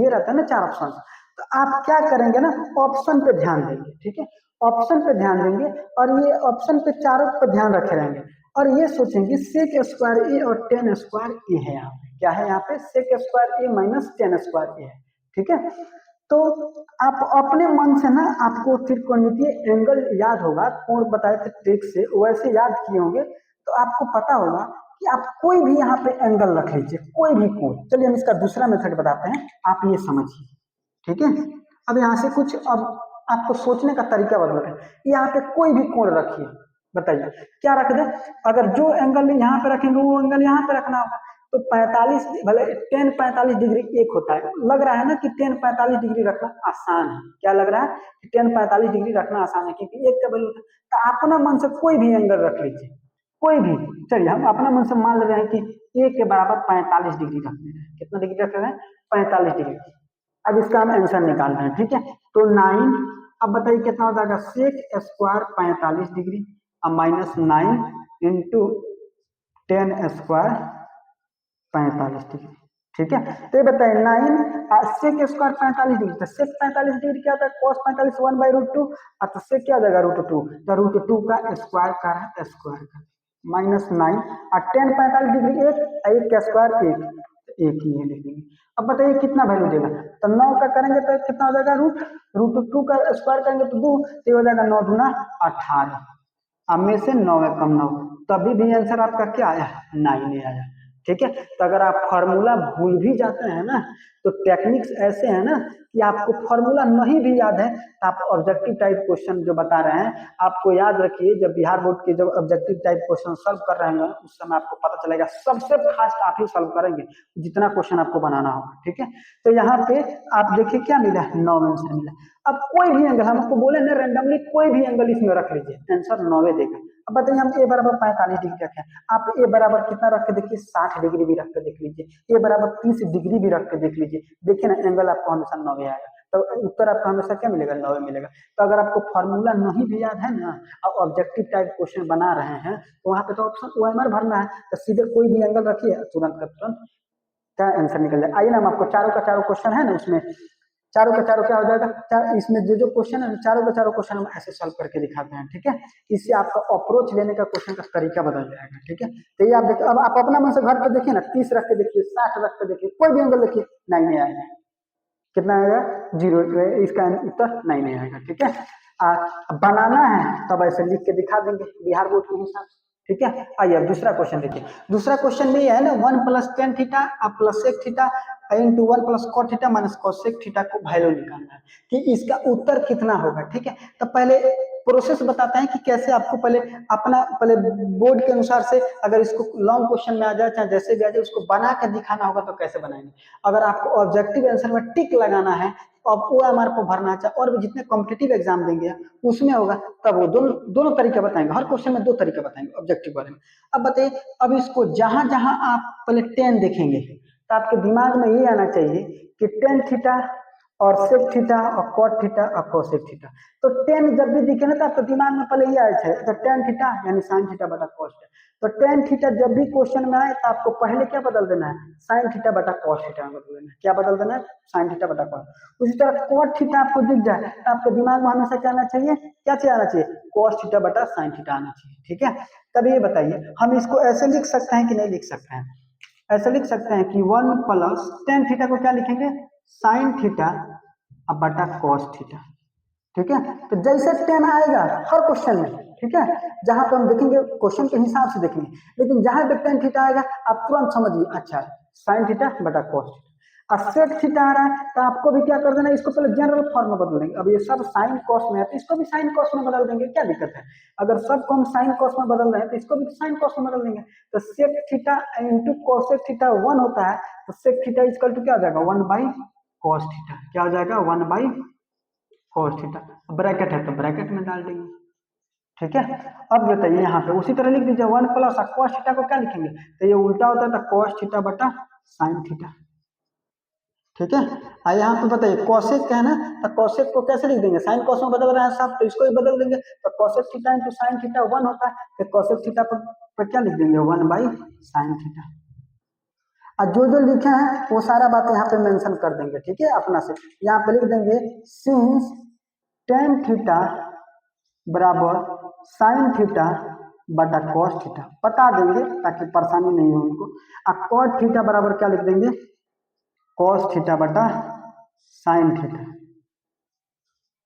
रहते हैं ना 4 ऑप्शन, तो आप क्या करेंगे ना ऑप्शन पे ध्यान देंगे। ठीक है, ऑप्शन पे ध्यान देंगे और ये ऑप्शन पे चारों पे ध्यान रखे रहेंगे और ये सोचेंगे सेक स्क्वायर ए और टेन स्क्वायर ए है। यहाँ पे क्या है, यहाँ पे सेक square A minus tan square ए है। ठीक है, तो आप अपने मन से ना आपको त्रिकोणमितीय एंगल याद होगा, कोण बताए थे ट्रिक से वैसे याद किए होंगे, तो आपको पता होगा कि आप कोई भी यहाँ पे एंगल रख लीजिए, कोई भी कोण। चलिए हम इसका दूसरा मेथड बताते हैं, आप ये समझिए। ठीक है, अब यहाँ से कुछ अब आपको सोचने का तरीका बदलते हैं। यहाँ पे कोई भी कोण रखिए, बताइए क्या रख दे। अगर जो एंगल यहाँ पे रखेंगे वो एंगल यहाँ पे रखना होगा, तो 45 भले 10 45 डिग्री एक होता है। लग रहा है ना कि 10 45 डिग्री रखना आसान है, क्या लग रहा है कि 10 45 डिग्री रखना आसान है क्योंकि एक का वैल्यू होता है। तो अपना मन से कोई भी एंगल रख लीजिए, कोई भी। चलिए हम अपना मन से मान ले रहे हैं कि ए के बराबर 45 डिग्री रख ले रहे हैं। कितना डिग्री रख रहे हैं 45 डिग्री। अब इसका हम आंसर निकाल रहे हैं। ठीक है, तो 9, अब बताइए कितना हो जाएगा सेक स्क्वायर 45 डिग्री अब माइनस 9 इंटू 10 स्क्वायर 45 डिग्री। ठीक है, तो ये बताइए 9 सेक स्क्वायर 45 डिग्री, तो सेक 45 डिग्री क्या होता है cos 45 1/√2, तो सेक क्या हो जाएगा √2, तो √2 का स्क्वायर कर रहा है स्क्वायर का माइनस 9 और 10 45 डिग्री एक का स्क्वायर एक ही है लिख देंगे। अब बताइए कितना वैल्यू देगा, तो 9 का करेंगे तो कितना हो जाएगा √2 का स्क्वायर करेंगे तो 2, तो हो जाएगा 9 दूना 18, अब में से 9 कम 9, तभी भी आंसर आपका क्या आया 9 आया। ठीक है। तो अगर आप फॉर्मूला भूल भी जाते हैं ना, तो टेक्निक्स ऐसे हैं ना कि आपको फॉर्मूला नहीं भी याद है तो आप ऑब्जेक्टिव टाइप क्वेश्चन जो बता रहे हैं, आपको याद रखिए जब बिहार बोर्ड के जब ऑब्जेक्टिव टाइप क्वेश्चन सॉल्व कर रहे हैं उस समय आपको पता चलेगा, सबसे फास्ट आप ही सॉल्व करेंगे जितना क्वेश्चन आपको बनाना होगा। ठीक है, तो यहाँ पे आप देखिए क्या मिला, 9 आंसर मिला। अब कोई भी एंगल, हम आपको बोले ना रेंडमली कोई भी एंगल इसमें रख लीजिए, आंसर 9 देगा। अब बताइए हम ए बराबर 45 डिग्री रखें, आप ए बराबर कितना रख के देखिए, 60 डिग्री भी रख के देख लीजिए, ए बराबर 30 डिग्री भी रख के देख लीजिए, देखिए ना एंगल आपको हमेशा 9 आएगा, तो उत्तर आपको हमेशा क्या मिलेगा, 9 मिलेगा। तो अगर आपको फॉर्मूला नहीं भी याद है ना और ऑब्जेक्टिव टाइप क्वेश्चन बना रहे हैं तो वहां पे तो ऑप्शन ओएमआर भरना है, तो सीधे कोई भी एंगल रखिए तुरंत का तुरंत क्या आंसर निकल जाए। आइए ना हम आपको चारों का चारों क्वेश्चन है ना उसमें चारों का चारों क्या हो जाएगा, इसमें जो जो क्वेश्चन है चारों का चारों क्वेश्चन हम ऐसे सॉल्व करके दिखाते हैं। ठीक है, इससे आपका अप्रोच लेने का क्वेश्चन का तरीका बदल जाएगा। ठीक है, तो ये आप देखिए, अब आप अपना मन से घर पे देखिए ना, 30 रख के देखिए, 60 रख के देखिए, कोई भी एंगल देखिए 9 आएगा। कितना आएगा, 0, इसका उत्तर 9 आएगा। ठीक है, बनाना है तब ऐसे लिख के दिखा देंगे बिहार बोर्ड के हिसाब से। ठीक है, आइए अब दूसरा क्वेश्चन देखिए। दूसरा क्वेश्चन में ये है ना 1 + tan theta plus sec theta into 1 + cot theta minus cosec theta को वैल्यू निकालना है कि इसका उत्तर कितना होगा। ठीक है, तो पहले प्रोसेस बताते हैं कि कैसे आपको पहले अपना पहले बोर्ड के अनुसार से अगर इसको लॉन्ग क्वेश्चन में आ जाए चाहे जैसे भी आ जाए उसको बना कर दिखाना होगा तो कैसे बनाएंगे। अगर आपको ऑब्जेक्टिव आंसर में टिक लगाना है, अब ओएमआर को भरना चाहे और भी जितने कॉम्पिटिटिव एग्जाम देंगे उसमें होगा, तब वो दोनों दोनों तरीके बताएंगे, हर क्वेश्चन में 2 तरीके बताएंगे ऑब्जेक्टिव वाले में। अब बताइए, अब इसको जहां जहां आप पहले टेन देखेंगे तो आपके दिमाग में ये आना चाहिए कि टेन थीटा और सेक थीटा और कॉट थीटा और कोसेक थीटा। तो टेन जब भी दिखे ना तो आपके दिमाग में पहले ये आया है, तो टेन थीटा यानी साइन थीटा बटा कॉस थीटा। तो टेन थीटा जब भी क्वेश्चन में आए तो आपको पहले क्या बदल देना है, साइन थीटा बटा कॉस थीटा में बदल देना है। क्या बदल देना है, साइन थीटा बटा कॉस। उसी तरह कॉट थीटा आपको दिख जाए तो आपके दिमाग में हमेशा क्या आना चाहिए, क्या चीज आना चाहिए, कॉस थीटा बटा साइन थीटा आना चाहिए। ठीक है, तब ये बताइए हम इसको ऐसे लिख सकते हैं कि नहीं लिख सकते हैं। ऐसे लिख सकते हैं कि 1 + tan थीटा को क्या लिखेंगे, साइन थीटा अब बटा कॉस थीटा। ठीक है, तो जैसे टेन आएगा हर क्वेश्चन में, ठीक है, जहां पे हम देखेंगे क्वेश्चन के हिसाब से देखेंगे, लेकिन जहां पे टेन थीटा आएगा आप तुरंत समझिए अच्छा साइन थीटा बटा कॉस थीटा। और सेक थीटा आ रहा है तो आपको भी क्या कर देना, इसको पहले जनरल फॉर्म में बदल देंगे। अब ये सब साइन कॉस में है तो इसको भी साइन कॉस में बदल देंगे, क्या दिक्कत है। अगर सबको हम साइन कॉस में बदल रहे हैं तो इसको भी साइन कॉस में बदल देंगे। तो sec theta into cosec theta 1 होता है, तो सेक थीटा इक्वल टू क्या हो जाएगा, 1/cos थीटा। क्या हो जाएगा, 1/cos थीटा। ब्रैकेट है तो ब्रैकेट में डाल देंगे। ठीक है, अब बताइए यहाँ पे उसी तरह लिख दीजिए 1 + cos थीटा को क्या लिखेंगे, तो ये उल्टा होता है तो cos थीटा बटा साइन थीटा। ठीक है, यहाँ पे बताइए कोसेक का है ना, तो कोसेक को कैसे लिख देंगे, साइन कॉस में बदल रहा है सब तो इसको ही बदल देंगे। तो cosec theta into sine theta 1 होता है, तो कोसेक थीटा पर क्या लिख देंगे, 1/sin थीटा। और जो जो लिखे हैं वो सारा बात यहाँ पे मेंशन कर देंगे। ठीक है, अपना से यहाँ पे लिख देंगे सिंस tan थीटा बराबर साइन थीटा बटा कॉस थीटा, बता देंगे ताकि परेशानी नहीं हो उनको। और कॉट थीटा बराबर क्या लिख देंगे, कॉस थीटा बटा साइन थीटा।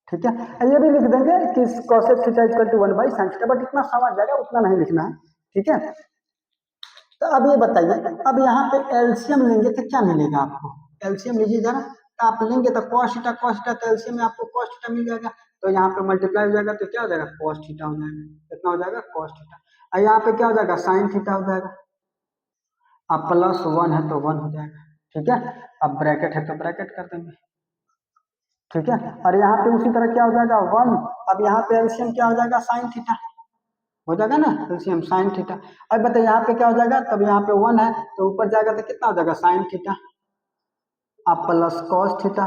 ठीक है, ये भी लिख देंगे कि cosec theta equal to 1/sin theta, but इतना समझ जाएगा उतना नहीं लिखना है। ठीक है, तो अब ये बताइए, अब यहाँ पे एलसीएम लेंगे तो क्या मिलेगा आपको, एलसीएम लीजिए जरा, तो आप लेंगे तो cos थीटा तो एलसीएम में आपको cos थीटा मिल जाएगा, तो यहाँ पे मल्टीप्लाई हो जाएगा तो क्या हो जाएगा, cos थीटा हो जाएगा। कितना हो जाएगा, cos थीटा। और यहाँ पे क्या हो जाएगा, साइन थीटा हो जाएगा। अब +1 है तो 1 हो जाएगा। ठीक है, अब ब्रैकेट है तो ब्रैकेट कर देंगे। ठीक है, और यहाँ पे उसी तरह क्या हो जाएगा 1, अब यहाँ पे एलसीएम क्या हो जाएगा, साइन थीटा हो जाएगा ना, एलसीएम साइन थीटा। अब बताइए यहाँ पे क्या हो जाएगा, तब यहाँ पे 1 है तो ऊपर जाएगा तो कितना हो जाएगा, साइन थीटा अब प्लस कॉस थीटा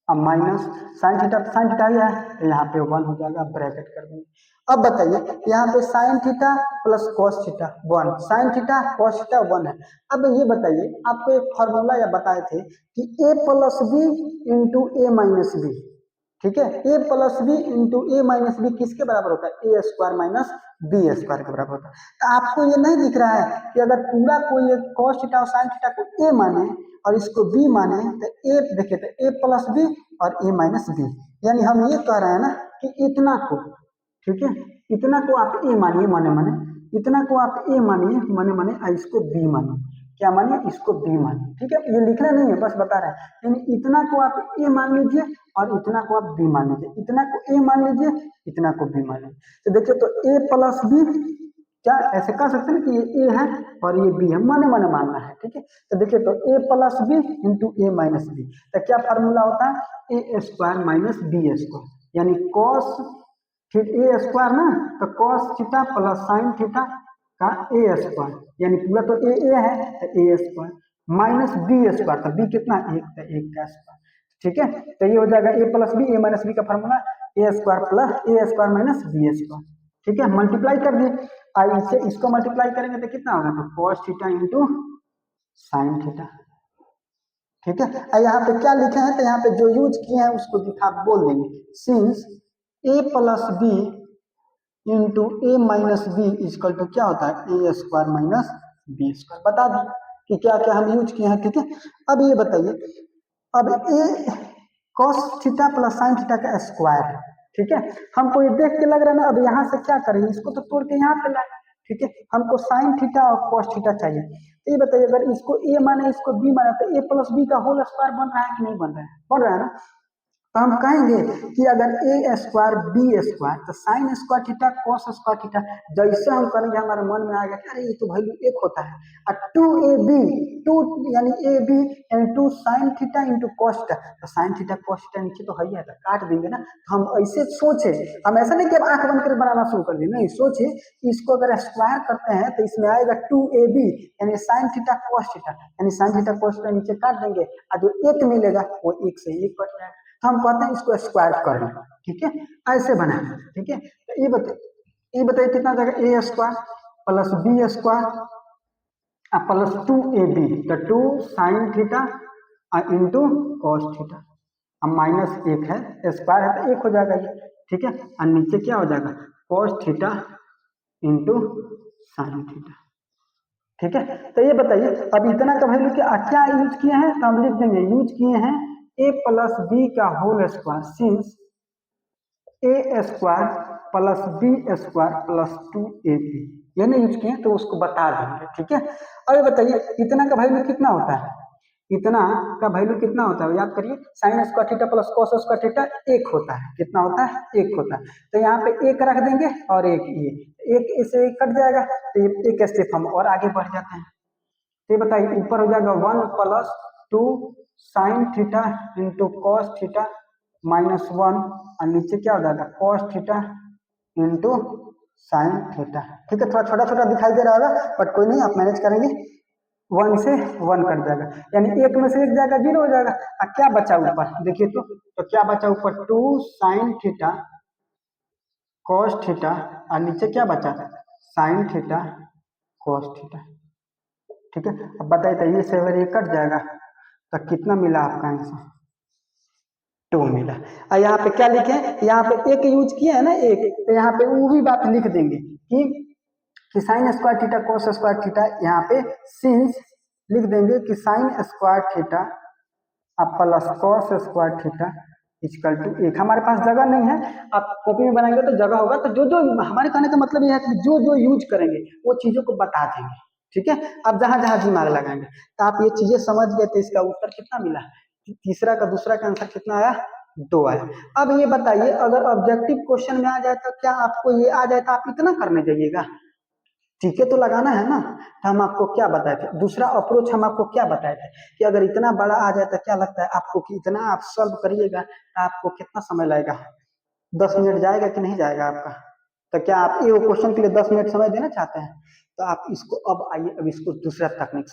अब माइनस साइन थीटा ही है तो यहाँ पे 1 हो जाएगा, ब्रैकेट कर देंगे। अब बताइए यहाँ पे sine theta plus cos theta 1, sign theta cos theta 1 है। अब ये बताइए, आपको एक फॉर्मूला या बताए थे कि a + b into a - b। ठीक है, a + b into a - b किसके बराबर होता है, a² - b² के बराबर होता है। तो आपको ये नहीं दिख रहा है कि अगर पूरा कोई cos थीटा और sin थीटा को a माने और इसको b माने तो a देखिए तो a + b और a - b, यानी हम ये कह रहे हैं ना कि इतना को, ठीक है, इतना को आप ए मानिए मने मने, इतना को आप ए मानिए मने मने, और इसको बी मानिए, क्या मानिए, इसको बी मानिए। ठीक है, ये लिखना नहीं है, बस बता रहे हैं। यानी इतना को आप ए मान लीजिए और इतना को आप बी मान लीजिए, इतना को ए मान लीजिए, इतना को बी मान लीजिए। तो देखिए, तो ए प्लस बी, क्या ऐसे कह सकते हैं कि ये ए है और ये बी है, माने माने मानना है। ठीक है, तो देखिए, तो A plus B into A minus B, तो क्या फार्मूला होता है, A square minus B square, यानी कॉस फिर ए स्क्वायर ना, तो cos theta plus sine theta का ए स्क्वायर, यानी पूरा तो ए है तो ए स्क्वायर माइनस बी स्क्वायर, तो बी कितना, एक, तो एक का स्क्वायर। ठीक है, तो ये हो जाएगा ए प्लस बी, ए माइनस बी का फॉर्मूला ए स्क्वायर प्लस ए स्क्वायर माइनस बी स्क्वायर। ठीक है, मल्टीप्लाई कर दिए, आई से इसको मल्टीप्लाई करेंगे तो कितना होगा, तो cos theta into sine theta. ठीक है, यहाँ पे क्या लिखे हैं, तो यहाँ पे जो यूज किए हैं उसको दिखा बोल देंगे, since A plus B into A minus B equal to क्या होता है, A square minus B square. बता दें कि क्या क्या हम यूज किए हैं। ठीक है, अब ये बताइए, अब A cos theta plus sine theta का स्क्वायर है। ठीक है, हमको ये देख के लग रहा है ना, अब यहाँ से क्या करेंगे, इसको तो तोड़ के यहाँ पे लाए। ठीक है, हमको साइन थीटा और कॉस थीटा चाहिए। तो ये बताइए, अगर इसको ए माने इसको बी माने, तो ए प्लस बी का होल स्क्वायर बन रहा है कि नहीं बन रहा है, बन रहा है ना। तो हम कहेंगे कि अगर ए स्क्वायर बी स्क्वायर, तो sine square theta cos square theta, जैसे हम करेंगे हमारे मन में आएगा कि अरे ये तो वैल्यू एक होता है, और टू ए बी, टू यानी ए बी यानी two sine theta into cos theta, तो साइन थीटा कॉस थीटा नीचे तो है ही है, तो काट देंगे ना। तो हम ऐसे सोचे, हम ऐसा नहीं कि अब आंख बंद कर बनाना शुरू कर दिए, नहीं, सोचे इसको अगर स्क्वायर करते हैं तो इसमें आएगा टू ए बी यानी साइन थीटा कॉस थीटा, यानी साइन थीटा कॉस थीटा नीचे काट देंगे, और जो एक मिलेगा वो एक से एक कट जाएगा। तो हम कहते हैं इसको स्क्वायर कर लें। ठीक है, ऐसे बनाए। ठीक है, तो ये बताइए कितना जाएगा, A square plus B square plus two A B, तो two sine theta into cos theta, अब माइनस एक है, स्क्वायर है तो एक हो जाएगा ये। ठीक है, और नीचे क्या हो जाएगा, cos theta into sine theta. ठीक है, तो ये बताइए, अब इतना का वैल्यू क्या यूज किए हैं, तो हम लिख देंगे, यूज किए हैं ए प्लस बी का whole square, since A square plus B square plus two A B, ये नहीं यूज किए तो उसको बता देंगे। ठीक है, अब ये बताइए, इतना का वैल्यू कितना होता है, इतना का वैल्यू कितना होता है, याद करिए, sign square theta plus cos square theta एक होता है, कितना होता है, एक होता है। तो यहाँ पे एक रख देंगे और एक ये, एक इसे कट जाएगा, तो ये एक स्टेप हम और आगे बढ़ जाते हैं। तो बताइए, ऊपर हो जाएगा one plus two sine theta into cos theta minus one, और नीचे क्या हो जाएगा, cos theta into sine theta. ठीक है, थोड़ा छोटा छोटा दिखाई दे रहा होगा, बट कोई नहीं, आप मैनेज करेंगे, वन से वन कट जाएगा, यानी एक में से एक जाएगा, जीरो हो जाएगा। और क्या बचा ऊपर, देखिए तो क्या बचा ऊपर, two sine theta cos theta, और नीचे क्या बचा, साइन थीटा कॉस थीटा। ठीक है, अब बताइए, तो ये से अगर ये कट जाएगा तो कितना मिला आपका आंसर, टू मिला। और यहाँ पे क्या लिखे, यहाँ पे एक यूज किया है ना, एक, तो यहाँ पे वो भी बात लिख देंगे कि sine square theta cos square theta, यहाँ पे सिंस लिख देंगे कि sine square theta plus cos square theta equal to एक। हमारे पास जगह नहीं है, आप कॉपी में बनाएंगे तो जगह होगा, तो जो जो हमारे कहने का मतलब यह है कि जो जो यूज करेंगे वो चीजों को बता देंगे। ठीक है, आप जहां जहां दिमाग लगाएंगे, तो आप ये चीजें समझ गए, तो इसका उत्तर कितना मिला, तीसरा का दूसरा का आंसर कितना आया, दो आया। अब ये बताइए, अगर ऑब्जेक्टिव क्वेश्चन में आ जाए तो क्या आपको ये आ जाए तो आप इतना करने जाइएगा, ठीक है, तो लगाना है ना। तो हम आपको क्या बताए थे, दूसरा अप्रोच हम आपको क्या बताए थे कि अगर इतना बड़ा आ जाए तो क्या लगता है आपको कि इतना आप सॉल्व करिएगा तो आपको कितना समय लगेगा, 10 मिनट जाएगा कि नहीं जाएगा आपका। तो क्या आप ये क्वेश्चन के लिए 10 मिनट समय देना चाहते हैं, तो आप इसको अब आइए, अब इसको दूसरा टेक्निक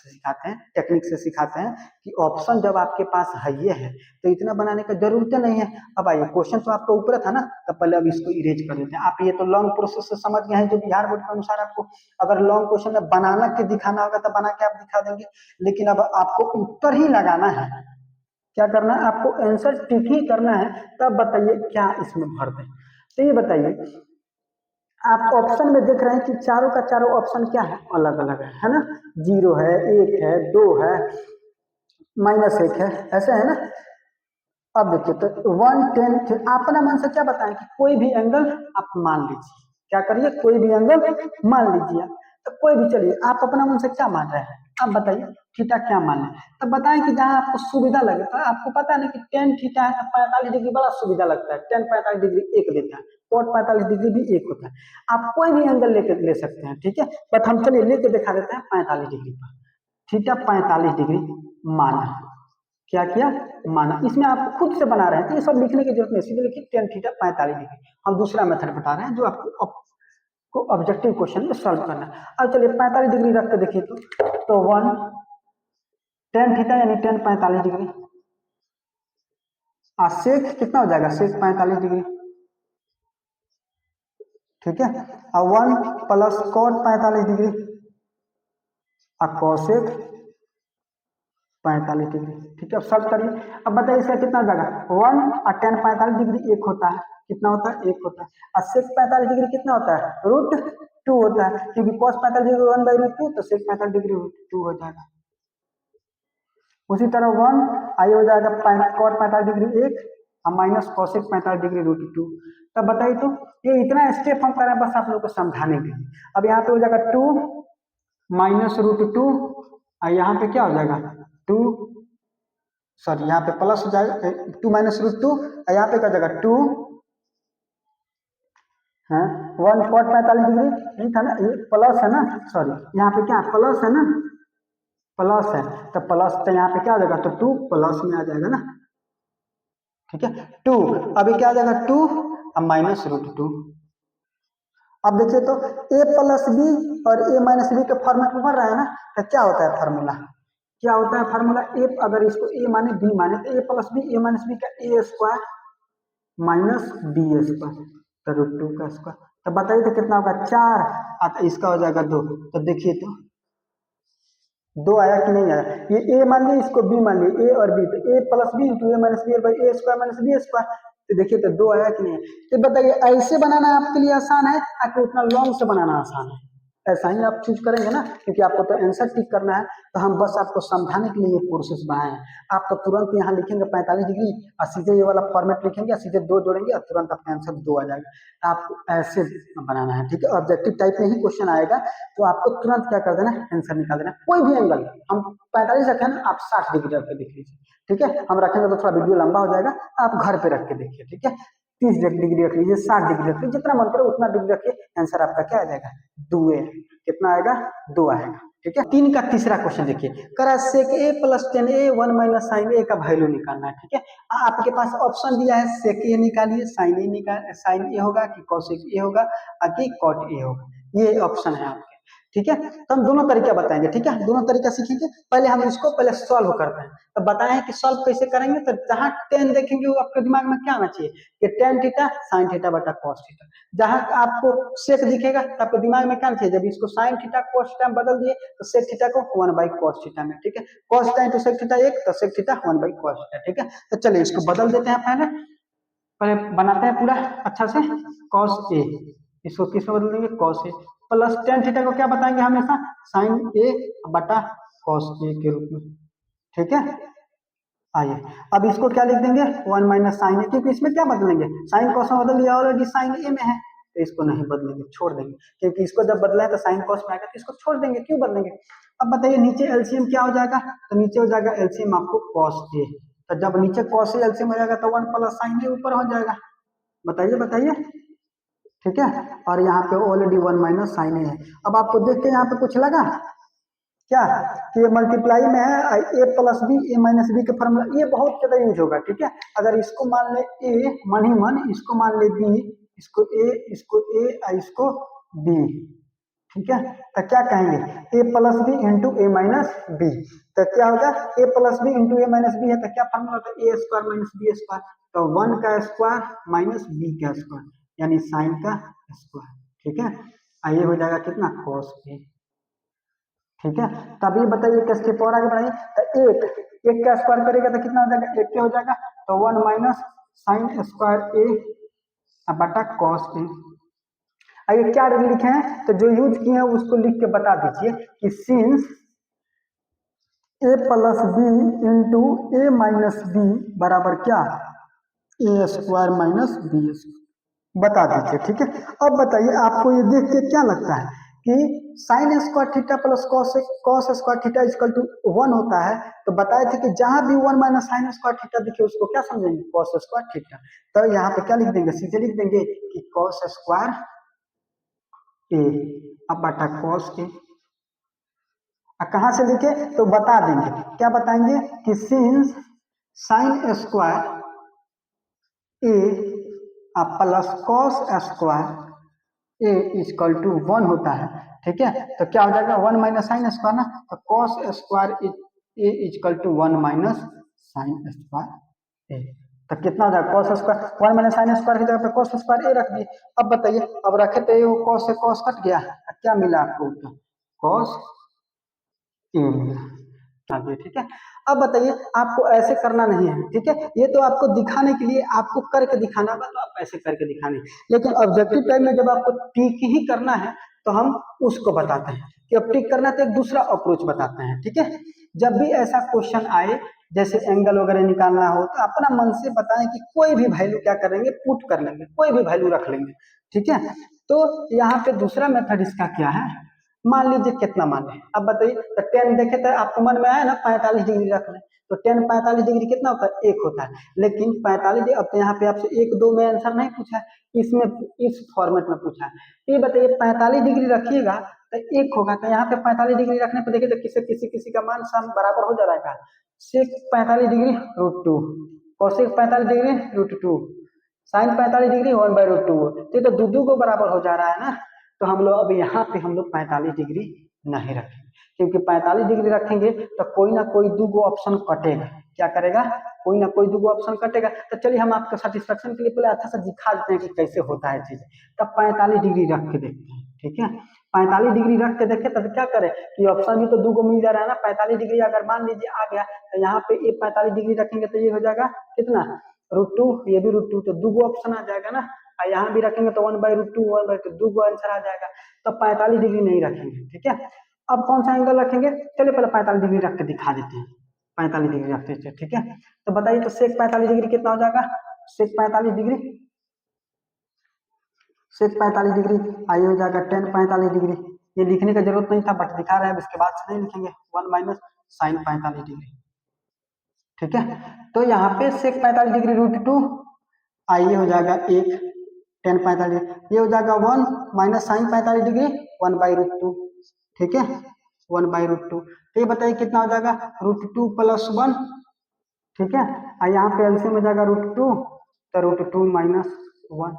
से सिखाते हैं कि ऑप्शन जब आपके पास है ये है तो इतना बनाने का जरूरत नहीं है। अब आइए, क्वेश्चन तो आपका ऊपर था ना, तो पहले अब इसको इरेज कर देते हैं। आप ये तो लॉन्ग प्रोसेस से समझ गए हैं, जो बिहार बोर्ड के अनुसार आपको अगर लॉन्ग क्वेश्चन में बनाना के दिखाना होगा तो बना के आप दिखा देंगे, लेकिन अब आपको उत्तर ही लगाना है। क्या करना है, आपको आंसर टिक ही करना है। तब बताइए क्या इसमें भर दें। तो ये बताइए, आप ऑप्शन में देख रहे हैं कि चारों का चारों ऑप्शन क्या है, अलग अलग है ना, जीरो है, एक है, दो है, माइनस एक है, ऐसा है ना। अब देखिए तो 110 आप अपना मन से क्या बताएं कि कोई भी एंगल आप मान लीजिए, क्या करिए कोई भी एंगल मान लीजिए, तो कोई भी चलिए आप अपना मन से क्या मान रहे हैं आप बताइए थीटा क्या मान लें, तब बताएं कि जहां आपको सुविधा लगे। तो आपको पता नहीं कि टेन थीटा है तो 45 डिग्री बड़ा सुविधा लगता है, टेन 45 डिग्री एक देता है, कोट 45 डिग्री भी एक होता है, आप कोई भी एंगल लेके ले सकते हैं, ठीक है। बट हम चलिए लेके दिखा देते हैं 45 डिग्री पर, थीटा 45 डिग्री माना, क्या किया माना। इसमें आप खुद से बना रहे हैं तो ये सब लिखने की जरूरत नहीं, सीधे लिखिए टेन थीटा 45 डिग्री। हम दूसरा मेथड बता रहे हैं जो आपको को ऑब्जेक्टिव क्वेश्चन में सॉल्व करना है। अब चलिए 45 डिग्री रख के देखिए तो वन टेन थीटा यानी टेन 45 डिग्री, और सेक कितना हो जाएगा सेक 45 डिग्री, ठीक है। और वन प्लस कॉट 45 डिग्री और कॉसेक 45 डिग्री, ठीक है। अब सर्च करिए, अब बताइए इसका कितना हो जाएगा, वन और टेन 45 डिग्री एक होता है, कितना होता है एक होता है, और सेक 45 डिग्री कितना होता है रूट टू होता है, क्योंकि cos 45 degree one by root two, तो सेक 45 डिग्री रूट टू हो जाएगा। उसी तरह वन आई हो जाएगा कॉट 45 डिग्री एक और minus cosec 45 degree root two. तब बताइए तो ये इतना स्टेप हम करें बस आप लोग को समझाने के लिए। अब यहाँ पे हो जाएगा टू माइनस रूट टू और यहाँ पे क्या हो जाएगा टू, सॉरी यहाँ पे प्लस हो जाएगा टू माइनस रूट टू और यहाँ पे क्या हो जाएगा टू है वन कॉट 45 डिग्री, नहीं था ना ये प्लस है ना, सॉरी यहाँ पे क्या प्लस है ना, प्लस है तो प्लस तो यहाँ पे क्या आ जाएगा तो टू प्लस में आ जाएगा ना, ठीक है टू। अभी क्या आ जाएगा टू अब माइनस रूट टू। अब देखिए तो ए प्लस बी और ए माइनस बी के फॉर्मेट में बन रहा है ना, तो क्या होता है फार्मूला, क्या होता है फार्मूला, ए अगर इसको ए माने बी माने तो A plus B A minus B का ए स्क्वायर माइनस बी स्क्वायर तो रूट टू का स्क्वायर। तो बताइए तो कितना होगा चार, तो इसका हो जाएगा दो। तो देखिए तो दो आया कि नहीं आया, ये ए मान लिया इसको बी मान लिया ए और बी, तो A plus B into A minus B by A square minus B square. तो देखिए तो दो आया कि नहीं आया। तो बताइए ऐसे बनाना आपके लिए आसान है या उतना लॉन्ग से बनाना आसान है, ऐसा ही आप चूज करेंगे ना, क्योंकि आपको तो आंसर टिक करना है, तो हम बस आपको समझाने के लिए ये प्रोसेस बनाए हैं। आप तो तुरंत यहाँ लिखेंगे 45 डिग्री और सीधे ये वाला फॉर्मेट लिखेंगे, सीधे दो जोड़ेंगे और तुरंत आपका आंसर दो आ जाएगा। आपको ऐसे बनाना है, ठीक है। ऑब्जेक्टिव टाइप में ही क्वेश्चन आएगा तो आपको तुरंत क्या कर देना है आंसर निकाल देना, कोई भी एंगल हम 45 रखें ना आप 60 डिग्री रख के देख लीजिए, ठीक है। हम रखेंगे तो थोड़ा वीडियो लंबा हो जाएगा, आप घर पे रख के देखिए, ठीक है। 30 डिग्री रख लीजिए 60 डिग्री रख लीजिए, जितना मन करे उतना डिग्री रखिए, आंसर आपका क्या आ जाएगा दो है, कितना आएगा दो आएगा, ठीक है। तीन का तीसरा क्वेश्चन देखिए, करा सेक ए प्लस टेन ए वन माइनस साइन ए का वैल्यू निकालना है, ठीक है। आपके पास ऑप्शन दिया है सेक ए निकालिए, साइन ए निकाल, साइन ए होगा कि कॉसेक ए होगा कि कॉट ए होगा, ये ऑप्शन है आपके, ठीक है। तो हम दोनों तरीका बताएंगे, ठीक है, दोनों तरीका सीखेंगे। पहले हम इसको पहले सॉल्व करते हैं, तो बताएं कि सॉल्व कैसे करेंगे। तो जहां टेन देखेंगे वो आपके दिमाग में क्या आना चाहिए कि टेन थीटा साइन थीटा बटा कॉस थीटा। जहां आपको सेक दिखेगा तो आपके दिमाग में क्या आना चाहिए, जब इसको साइन थीटा कॉस थीटा में बदल दिए तो सेक थीटा को वन बाई कॉस थीटा में, ठीक है। Cos theta into sec theta एक, तो sec theta one by cos theta, ठीक है। तो चलिए इसको बदल देते हैं, पहले पहले बनाते हैं पूरा अच्छा से। कॉस ए इसको किस में बदल देंगे cos A plus tan theta को क्या बताएंगे हमेशा साइन ए बटा कॉस ए के रूप में, ठीक है। आइए अब इसको क्या लिख देंगे वन माइनस साइन ए, क्योंकि इसमें क्या बदलेंगे साइन कॉस में बदल दिया ऑलरेडी साइन ए में है, तो इसको नहीं बदलेंगे छोड़ देंगे, क्योंकि इसको जब बदला है तो साइन कॉस में आएगा तो इसको छोड़ देंगे, क्यों बदलेंगे। अब बताइए नीचे एलसीएम क्या हो जाएगा, तो नीचे हो जाएगा एलसीएम आपको कॉस ए, तो जब नीचे कॉस ए एलसीएम हो जाएगा तो वन प्लस साइन ए ऊपर हो जाएगा, बताइए बताइए, ठीक है। और यहाँ पे ऑलरेडी वन माइनस साइन ए है। अब आपको देख के यहाँ पे कुछ लगा क्या कि ये मल्टीप्लाई में है ए प्लस बी ए माइनस बी का फॉर्मूला, ये बहुत ज्यादा यूज होगा, ठीक है। अगर इसको मान ले ए मन ही मन, इसको मान ले बी, इसको ए और इसको बी, ठीक है। तो क्या कहेंगे ए plus B into A minus B, तो क्या होगा ए plus B into A minus B है तो क्या फॉर्मूला होता है A square minus B square, तो वन का स्क्वायर माइनस बी का स्क्वायर यानी साइन का स्क्वायर, ठीक है। आइए हो जाएगा कितना कॉस ए, ठीक है। तब ये बताइए कैसे और आगे बढ़ाइए, तो एक का स्क्वायर करेगा तो कितना हो जाएगा एक क्या हो जाएगा, तो वन माइनस साइन स्क्वायर ए बटा कॉस ए। आइए क्या लिखे हैं, तो जो यूज किए हैं उसको लिख के बता दीजिए कि since A plus B into A minus B बराबर क्या, ए स्क्वायर माइनस बी स्क्वायर, बता दीजिए। ठीक है, अब बताइए आपको ये देख के क्या लगता है कि sine square theta plus cos square theta equal to 1 होता है, तो बताए थे कि जहां भी 1 माइनस साइन स्क्वायर थीटा दिखे उसको क्या समझेंगे, कॉस स्क्वायर थीटा। तो यहाँ पे क्या लिख देंगे, सीधे लिख देंगे कि कॉस स्क्वायर ए अब बटा कॉस ए। कहाँ से लिखे तो बता देंगे, क्या बताएंगे कि since sine square A plus cos square A equal to 1 होता है। ठीक है, तो क्या हो जाएगा 1 माइनस साइन स्क्वायर ना, तो cos square A equal to 1 minus sine square A. तो कितना हो जाएगा cos square 1 minus sine square की जगह पे कॉस स्क्वायर ए रख दिए। अब बताइए, अब रखे तो ये कॉस से कॉस कट गया, क्या मिला आपको, कॉस ए मिला। आगे ठीक है, अब बताइए आपको ऐसे करना नहीं है। ठीक है, ये तो आपको दिखाने के लिए, आपको करके दिखाना होगा तो आप ऐसे करके दिखाने, लेकिन ऑब्जेक्टिव टाइम में जब आपको टिक ही करना है तो हम उसको बताते हैं कि अब टिक करना तो एक दूसरा अप्रोच बताते हैं। ठीक है, जब भी ऐसा क्वेश्चन आए जैसे एंगल वगैरह निकालना हो तो अपना मन से बताएं कि कोई भी वैल्यू क्या कर लेंगे, पुट कर लेंगे, कोई भी वैल्यू रख लेंगे। ठीक है, तो यहाँ पे दूसरा मेथड इसका क्या है, मान लीजिए कितना मान लें, अब बताइए, तो 10 देखे तो आपको मन में आया ना 45 डिग्री रख लें, तो 10 45 डिग्री कितना होता है, 1 होता है। लेकिन 45 अब तो यहाँ पे आपसे 1 2 में आंसर नहीं पूछा है, इसमें इस फॉर्मेट में पूछा है। ये बताइए 45 डिग्री रखिएगा तो 1 होगा, तो यहाँ पे 45 डिग्री रखने पर देखिए तो किसी का मान सम बराबर हो जा रहा है, sec 45 degree √2, cosec 45 degree √2, sine 45 degree 1/√2, तो ये तो दो को बराबर हो जा रहा है ना। तो हम लोग अब यहाँ पे हम लोग 45 डिग्री नहीं रखेंगे, क्योंकि 45 डिग्री रखेंगे तो कोई ना कोई दो ऑप्शन कटेगा, क्या करेगा, कोई ना कोई दो ऑप्शन कटेगा। तो चलिए हम आपके सेटिस्फेक्शन के लिए पहले अच्छा सा दिखा देते हैं कि कैसे होता है चीज। तब 45 डिग्री रख के देखते हैं। ठीक है, 45 डिग्री रख के देखे तब क्या करे कि ऑप्शन भी तो दो को मिल जा रहा है ना। 45 डिग्री अगर मान लीजिए आ गया तो यहाँ पे ये 45 डिग्री रखेंगे तो ये हो जाएगा कितना, √2, ये भी √2, तो दो ऑप्शन आ जाएगा ना। और यहाँ भी रखेंगे तो 1/√2 1/2, दो आंसर आ जाएगा। तो 45 डिग्री नहीं रखेंगे। ठीक है, अब कौन सा एंगल रखेंगे, चलिए पहले 45 डिग्री रख के दिखा देते हैं। 45 डिग्री रखते हैं। ठीक है, तो बताइए तो सेक 45 डिग्री कितना हो जाएगा, सेक 45 डिग्री, सेक 45 डिग्री आइए हो जाएगा 10 45 डिग्री। ये लिखने का जरूरत नहीं था बट दिखा रहे हैं, इसके बाद से नहीं लिखेंगे, 1 माइनस साइन 45 डिग्री। ठीक है, तो यहाँ पे सेक 45 डिग्री √2 आइए हो जाएगा 1, 10 45, ये हो जाएगा 1 माइनस साइन 45 डिग्री 1/√2। ठीक है, 1/√2, तो ये बताइए कितना हो जाएगा, √2 + 1। ठीक है, और यहाँ पे एलसीएम में जाएगा √2, तो √2 - 1।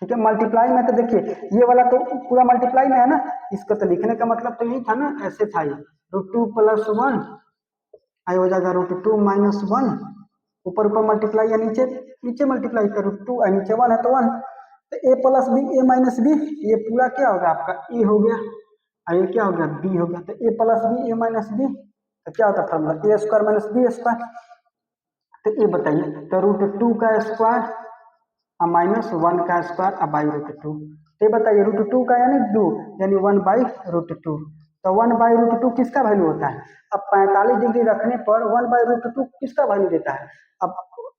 ठीक है, मल्टीप्लाई में तो देखिए ये वाला तो पूरा मल्टीप्लाई में है ना, इसको तो लिखने का मतलब तो यही था ना, ऐसे था ये √2 + 1 आई हो जाएगा √2 - 1, ऊपर ऊपर मल्टीप्लाई या नीचे नीचे मल्टीप्लाई का √2 और नीचे 1 है तो 1, तो a + b a - b, ये पूरा क्या होगा आपका a हो गया और ये क्या हो गया b हो गया। तो a + b a - b, तो क्या होता है फॉर्मूला, a² - b²। तो ये बताइए तो √2 का स्क्वायर और -1 का स्क्वायर अब √2, तो ये बताइए √2 का यानी 2 यानी 1/√2, तो 1/√2 किसका वैल्यू होता है। अब 45 डिग्री रखने पर 1/√2 किसका वैल्यू देता है, अब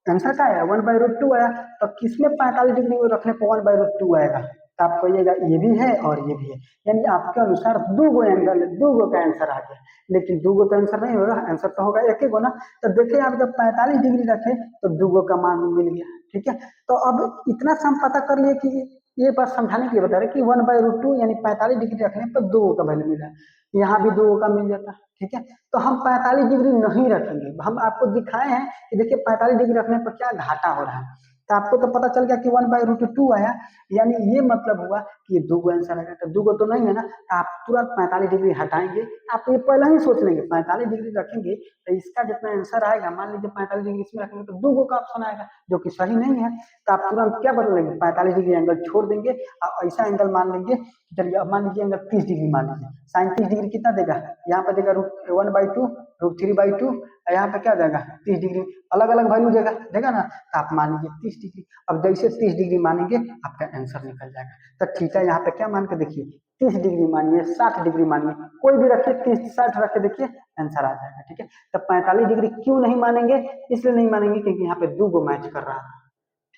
आंसर क्या है 1/√2 आया, तो किसमें 45 डिग्री रखने पर 1/√2 आएगा, तो आप कहिएगा ये भी है और ये भी है, यानी आपके अनुसार दो गो एंगल, दो गो का आंसर आ गया। लेकिन दो गो तो आंसर नहीं होगा, आंसर तो होगा एक ही गो ना। तो देखिए आप जब 45 डिग्री रखे तो दो गो का मान मिल गया। ठीक है, तो अब इतना से हम पता कर लिए कि ये बात समझाने के लिए बता रहे कि 1/√2 यानी 45 डिग्री रखने पर दो का वैल्यू मिला, यहाँ भी दो का मिल जाता है। ठीक है, तो हम 45 डिग्री नहीं रखेंगे, हम आपको दिखाए हैं कि देखिए 45 डिग्री रखने पर क्या घाटा हो रहा है। तो आपको तो पता चल गया कि 1/√2 आया, यानी ये मतलब हुआ कि दो गो आंसर आएगा, तो दो गो तो नहीं है ना, तो आप तुरंत 45 डिग्री हटाएंगे। आप ये पहले ही सोच लेंगे 45 डिग्री रखेंगे तो इसका जितना आंसर आएगा, मान लीजिए 45 डिग्री इसमें रखेंगे तो दो गो का ऑप्शन आएगा जो कि सही नहीं है, तो आप तुरंत क्या बदल लेंगे 45 डिग्री एंगल छोड़ देंगे और ऐसा एंगल मान लेंगे। चलिए अब मान लीजिए एंगल 30 डिग्री मान लीजिए, साइन 30 डिग्री कितना देगा, यहाँ पे देगा √1/2 √3/2, यहाँ पे क्या जाएगा 30 डिग्री, अलग अलग वैल्यू देगा देगा ना, तो आप मान लीजिए 30 डिग्री। अब जैसे 30 डिग्री मानेंगे आपका आंसर निकल जाएगा। तो ठीक है, यहाँ पे क्या मान के देखिए 30 डिग्री मानिए 60 डिग्री मानिए, कोई भी रखिए 30 60 रख के देखिए आंसर आ जाएगा। ठीक है, तो 45 डिग्री क्यों नहीं मानेंगे, इसलिए नहीं मानेंगे क्योंकि यहाँ पे दो गो मैच कर रहा है।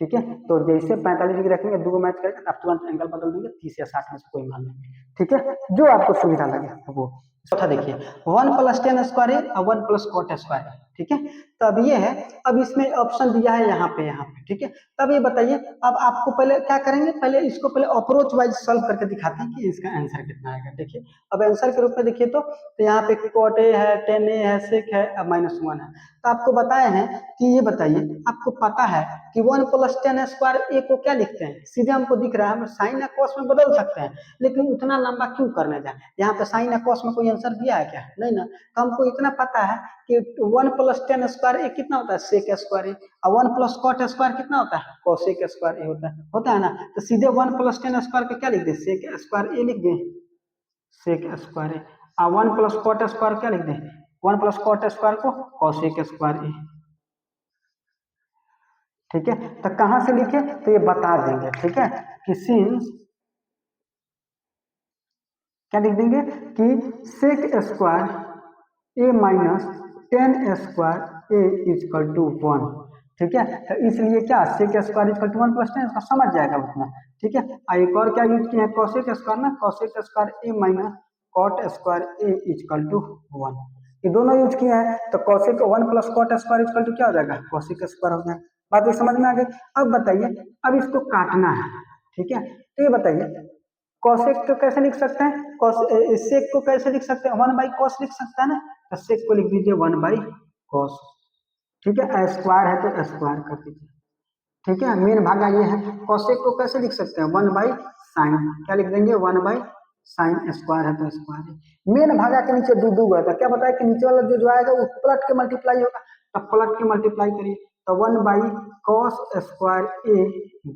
ठीक है, तो जैसे 45 डिग्री रखेंगे, दो गो मैच करेंगे, आप तुरंत एंगल बदल देंगे, 30 या 60 में से कोई मान लेंगे। ठीक है, जो आपको सुविधा लगे वो। चौथा देखिए, 1 प्लस टेन स्क्वायर ए और 1 प्लस कॉट स्क्वायर ए। ठीक है, तो अब ये है, अब इसमें ऑप्शन दिया है यहाँ पे। ठीक है, तब ये बताइए, अब आपको पहले क्या करेंगे, पहले इसको पहले अप्रोच वाइज सॉल्व करके दिखाते हैं कि इसका आंसर कितना आएगा। देखिए, अब आंसर के रूप में देखिए तो यहाँ पे कॉट ए है, टेन ए है, सेक है, अब -1 है। तो आपको बताए हैं कि ये बताइए, आपको पता है कि 1 प्लस टेन स्क्वायर ए को क्या लिखते हैं, सीधे हमको दिख रहा है, हम साइन या कॉस में बदल सकते हैं, लेकिन उतना लंबा क्यों करने जाए, यहाँ पे साइन या कॉस में कोई आंसर दिया है क्या, नहीं ना। तो हमको इतना पता है कि 1 प्लस टेन स्क्वायर ए कितना होता है, सेक स्क्वायर ए, और 1 प्लस कॉट स्क्वायर कितना होता है, कॉसेक स्क्वायर ए होता है ना। तो सीधे 1 प्लस टेन स्क्वायर को क्या लिख दे, सेक स्क्वायर ए लिख दे, सेक स्क्वायर ए, और 1 प्लस कॉट स्क्वायर क्या लिख दे, 1 प्लस कॉट स्क्वायर को कॉसेक स्क्वायर ए। ठीक है, तो कहां से लिखे, तो ये बता देंगे। ठीक है, कि सिंस, क्या लिख देंगे कि sec square A minus tan square A equal to 1। ठीक है, तो इसलिए क्या, sec square equal to 1 plus tan, इसका समझ जाएगा उतना। ठीक है, एक और क्या यूज किया है, कॉसेक स्क्वायर ना, cosec square A minus cot square A equal to 1, ये दोनों यूज किया है। तो cosec 1 plus cot square equal to क्या हो जाएगा, कॉसेक स्क्वायर हो जाएगा। बात ये समझ में आ गई। अब बताइए, अब इसको काटना है। ठीक है, तो ये बताइए, कॉसेक तो कैसे लिख सकते हैं, सेक को कैसे लिख सकते हैं, 1 बाई कॉस लिख सकते हैं ना, तो सेक को लिख दीजिए 1 बाई कॉस। ठीक है, स्क्वायर है तो स्क्वायर कर दीजिए। ठीक है, मेन भागा ये है। कॉसेक को कैसे लिख सकते हैं, 1 बाई साइन, क्या लिख देंगे, 1 बाई साइन, स्क्वायर है तो स्क्वायर है। मेन भागा के नीचे दो दो है, तो क्या बताया कि नीचे वाला जो आएगा वो पलट के मल्टीप्लाई होगा, तो पलट के मल्टीप्लाई करिए, तो 1 बाई कॉस स्क्वायर ए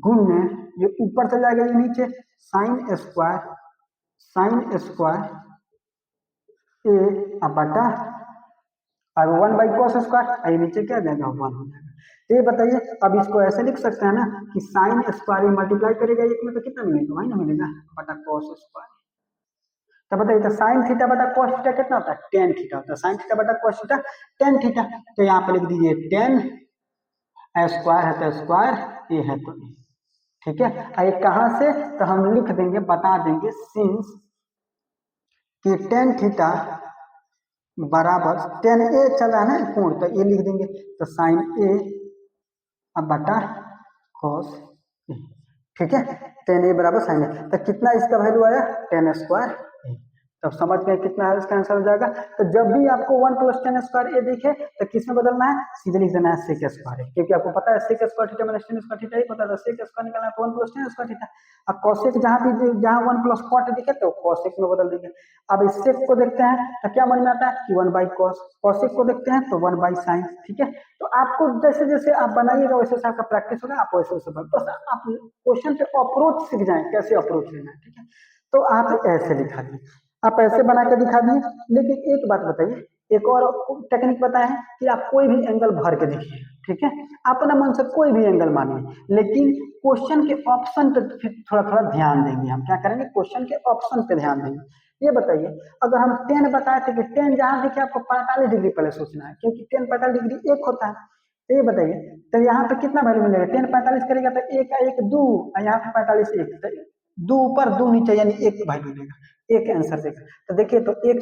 गुण ये ऊपर चला जाएगा, ये नीचे साइन स्क्वायर ए बटा, और 1 बाई कॉस स्क्वायर, ये नीचे क्या जाएगा, 1 हो जाएगा। तो ये बताइए, अब इसको ऐसे लिख सकते हैं ना कि साइन स्क्वायर मल्टीप्लाई करेगा एक में तो कितना मिलेगा, वही ना मिलेगा, बटा कॉस स्क्वायर। तो बताइए, तो साइन थीटा बटा कॉस थीटा कितना होता है, टेन थीटा होता है, साइन थीटा बटा कॉस थीटा टेन थीटा। तो यहाँ पे लिख दीजिए टेन, स्क्वायर है तो स्क्वायर, ए है तो ए। ठीक है, ये कहाँ से, तो हम लिख देंगे, बता देंगे, सिंस कि टेन थीटा बराबर टेन ए चला है ना कोण, तो ये लिख देंगे, तो साइन ए अब बटा कॉस ए। ठीक है, टेन ए बराबर साइन ए, तो कितना इसका वैल्यू आया, टेन स्क्वायर ए। तब समझ गए कितना है इसका आंसर हो जाएगा। तो जब भी आपको 1 प्लस टेन स्क्वायर ए दिखे तो किसमें बदलना है, सीधे लिख देना है सेक स्क्वायर ए, क्योंकि आपको पता है sec square theta minus tan square theta ही पता है, सेक स्क्वायर निकालना है तो 1 प्लस टेन स्क्वायर थीटा। अब कॉसेक जहाँ 1 प्लस कॉट दिखे तो कॉसेक में बदल देंगे। अब इस सेक को देखते हैं तो क्या मन में आता है कि 1 बाई कॉस, कॉसेक को देखते हैं तो 1 बाई साइन। ठीक है, तो आपको जैसे जैसे आप बनाइएगा वैसे वैसे आपका प्रैक्टिस होगा, आप वैसे वैसे बस आप क्वेश्चन पे अप्रोच सीख जाए, कैसे अप्रोच लेना है। ठीक है, तो आप ऐसे दिखा दिए, आप ऐसे बना के दिखा दिए। लेकिन एक बात बताइए, एक और टेक्निक बताए कि आप कोई भी एंगल भर के देखिए। ठीक है, अपना मन से कोई भी एंगल मानिए, लेकिन क्वेश्चन के ऑप्शन पे थोड़ा थोड़ा ध्यान देंगे। हम क्या करेंगे, क्वेश्चन के ऑप्शन पे ध्यान देंगे। ये बताइए, अगर हम 10 बताए थे कि 10 जहां दिखे आपको 45 डिग्री पहले सोचना है, क्योंकि 10 45 डिग्री एक होता है। तो ये बताइए, तो यहाँ पे कितना वैल्यू मिलेगा, 10 45 करेगा तो एक का एक दो, और यहाँ पे 45 एक, तो दो ऊपर दो नीचे, यानी एक वैल्यू देगा, एक आंसर देगा। तो देखिए, तो एक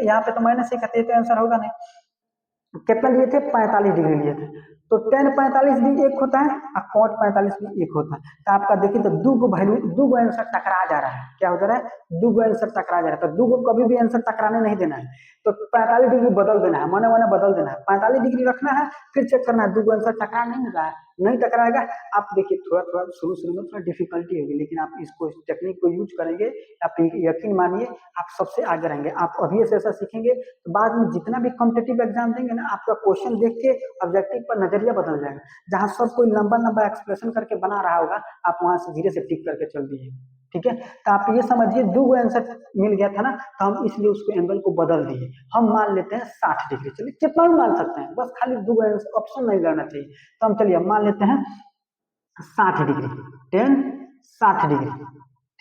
यहाँ पे तो माइनस एक है, तो आंसर होगा नहीं। कितना लिए थे, 45 डिग्री लिए थे, तो टेन 45 भी एक होता है और कॉट 45 भी एक होता है। तो आपका देखिए, तो दो वैल्यू, दो आंसर टकरा जा रहा है, क्या हो जा रहा है, दो आंसर टकरा जा रहा है। तो दो कभी भी आंसर टकराने नहीं देना है, तो 45 डिग्री बदल देना है, मने बदल देना है, 45 डिग्री रखना है, फिर चेक करना है दो आंसर टकरा नहीं रहा है, नहीं टकराएगा। आप देखिए, थोड़ा थोड़ा शुरू में थोड़ा डिफिकल्टी होगी, लेकिन आप इसको, इस टेक्निक को यूज करेंगे, आप यकीन मानिए आप सबसे आगे रहेंगे। आप अभी से ऐसा सीखेंगे तो बाद में जितना भी कॉम्पिटिटिव एग्जाम देंगे ना, आपका क्वेश्चन देख के ऑब्जेक्टिव पर नजरिया बदल जाएगा। जहां सब कोई लंबा लंबा एक्सप्रेशन करके बना रहा होगा, आप वहां से धीरे से टिक करके चल दिए। ठीक है, तो आप ये समझिए, दो आंसर मिल गया था ना, तो हम इसलिए उसको एंगल को बदल दिए। हम मान लेते हैं 60 डिग्री, चलिए कितना भी मान सकते हैं, बस खाली दो ऑप्शन नहीं लेना चाहिए। तो हम चलिए मान लेते हैं 60 डिग्री, 10 60 डिग्री।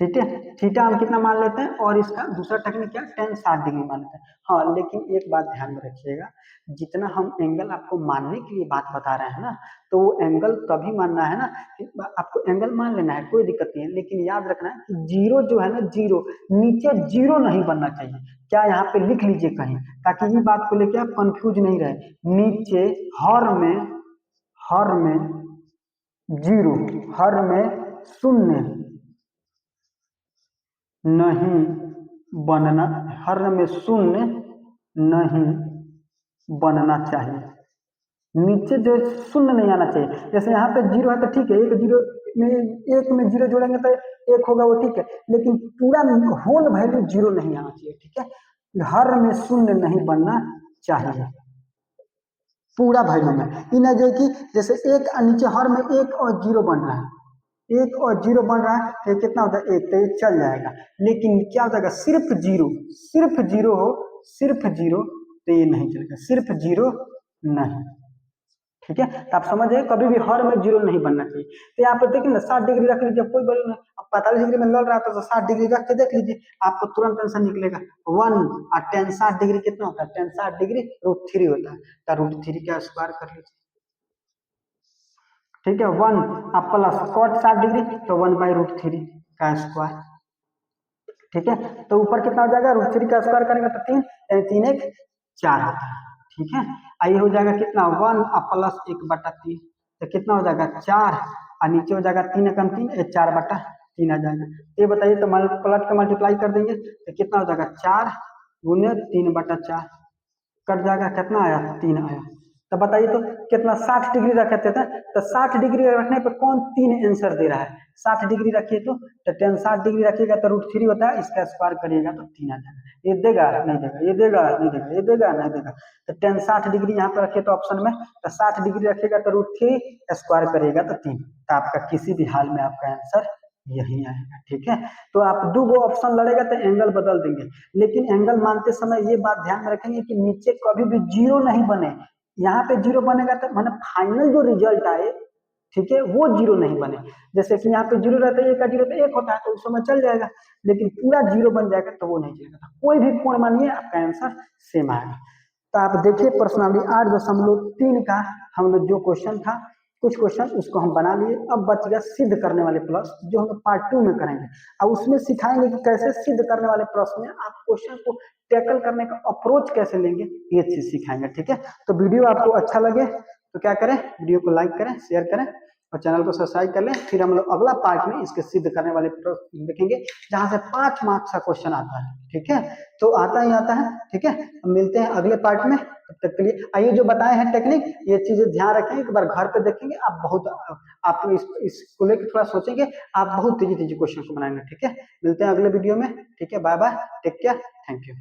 ठीक है। थीटा हम कितना मान लेते हैं, और इसका दूसरा टेक्निक क्या, tan 60 डिग्री मान लेते हैं। हाँ, लेकिन एक बात ध्यान में रखिएगा, जितना हम एंगल आपको मानने के लिए बात बता रहे हैं ना, तो वो एंगल तभी मानना है ना कि आपको एंगल मान लेना है, कोई दिक्कत नहीं है, लेकिन याद रखना है कि जीरो जो है ना, जीरो नीचे जीरो नहीं बनना चाहिए। क्या यहाँ पे लिख लीजिए कहीं, ताकि ये बात को लेके आप कंफ्यूज नहीं रहे। नीचे हर में जीरो, हर में शून्य नहीं बनना, हर में शून्य नहीं बनना चाहिए। नीचे जो शून्य नहीं आना चाहिए। जैसे यहाँ पे जीरो है तो ठीक है, एक में जीरो जोड़ेंगे तो एक होगा, वो ठीक है, लेकिन पूरा होल वैल्यू जीरो नहीं आना चाहिए। ठीक है, हर में शून्य नहीं बनना चाहिए पूरा वैल्यू में। इन है कि जैसे एक नीचे हर में एक और जीरो बन रहा है, एक और जीरो बन रहा है, तो कितना होता है, एक, तो ये चल जाएगा। लेकिन क्या हो जाएगा, सिर्फ जीरो हो, सिर्फ जीरो, तो ये नहीं चलेगा, सिर्फ जीरो नहीं। ठीक है, तो आप समझिए कभी भी हर में जीरो नहीं बनना चाहिए। तो यहाँ पे देखिए ना, 60 डिग्री रख लीजिए, कोई वैल्यू नहीं। अब 45 डिग्री में लड़ रहा था तो 60 डिग्री रख के देख लीजिए, आपको तुरंत आंसर निकलेगा। 1 और tan 60 डिग्री कितना होता है, tan 60 डिग्री √3 होता है, तो √3 का स्क्वायर कर लीजिए। ठीक है, 1 अब प्लस cot 60 डिग्री, तो 1/√3 का स्क्वायर। ठीक है, तो ऊपर कितना हो जाएगा, √3 का स्क्वायर करेंगे तो 3, यानी 3 1 4 होता है। ठीक है, आइए हो जाएगा कितना, 1 और प्लस 1/3, तो कितना हो जाएगा 4, और नीचे हो जाएगा 3 एकम 3, 4/3 आ जाएगा। ये बताइए, तो पलट के मल्टीप्लाई कर देंगे तो कितना हो जाएगा, 4 गुने 3/4 कट जाएगा, कितना आया, 3 आया। तो बताइए तो कितना, 60 डिग्री रखे थे, तो 60 डिग्री रखने पर कौन 3 आंसर दे रहा है, 60 डिग्री रखिए तो tan 60 डिग्री रखिएगा तो √3 होता है, इसका स्क्वायर करिएगा तो 3 आ जाएगा। ये देगा नहीं देगा, ये देगा नहीं देगा, ये देगा नहीं देगा, तो tan 60 डिग्री यहाँ पे रखिए तो ऑप्शन में, तो 60 डिग्री रखिएगा तो √3 स्क्वायर करिएगा तो 3, तो आपका किसी भी हाल में आपका आंसर यही आएगा। ठीक है, तो आप दो ऑप्शन लड़ेगा तो एंगल बदल देंगे, लेकिन एंगल मानते समय ये बात ध्यान में रखेंगे कि नीचे कभी भी जीरो नहीं बने। यहाँ पे जीरो बनेगा तो माने फाइनल जो रिजल्ट आए, ठीक है, वो जीरो नहीं बने। जैसे कि यहाँ पे जीरो रहता है, एक का जीरो तो एक होता है, तो उस समय चल जाएगा, लेकिन पूरा जीरो बन जाएगा तो वो नहीं चलेगा। कोई भी कोण मानिए आपका आंसर सेम आएगा। तो आप देखिए प्रश्नावली 8.3 का हम लोग जो क्वेश्चन था, कुछ क्वेश्चन उसको हम बना लिए। अब बच गया सिद्ध करने वाले प्रश्न, जो हम पार्ट 2 में करेंगे। अब उसमें सिखाएंगे कि कैसे सिद्ध करने वाले प्रश्न में आप क्वेश्चन को टैकल करने का अप्रोच कैसे लेंगे, ये चीज सिखाएंगे। ठीक है, तो वीडियो आपको अच्छा लगे तो क्या करें, वीडियो को लाइक करें, शेयर करें और चैनल को सब्सक्राइब कर लें। फिर हम लोग अगला पार्ट में इसके सिद्ध करने वाले प्रश्न देखेंगे, जहां से 5 मार्क्स का क्वेश्चन आता है। ठीक है, तो आता ही आता है। ठीक है, हम मिलते हैं अगले पार्ट में, तब तक के लिए आइए जो बताए हैं टेक्निक, ये चीजें ध्यान रखें, एक बार घर पे देखेंगे आप, बहुत आप इसको लेकर थोड़ा सोचेंगे, आप बहुत तेजी तेजी क्वेश्चन को बनाएंगे। ठीक है, मिलते हैं अगले वीडियो में। ठीक है, bye bye, take care, thank you.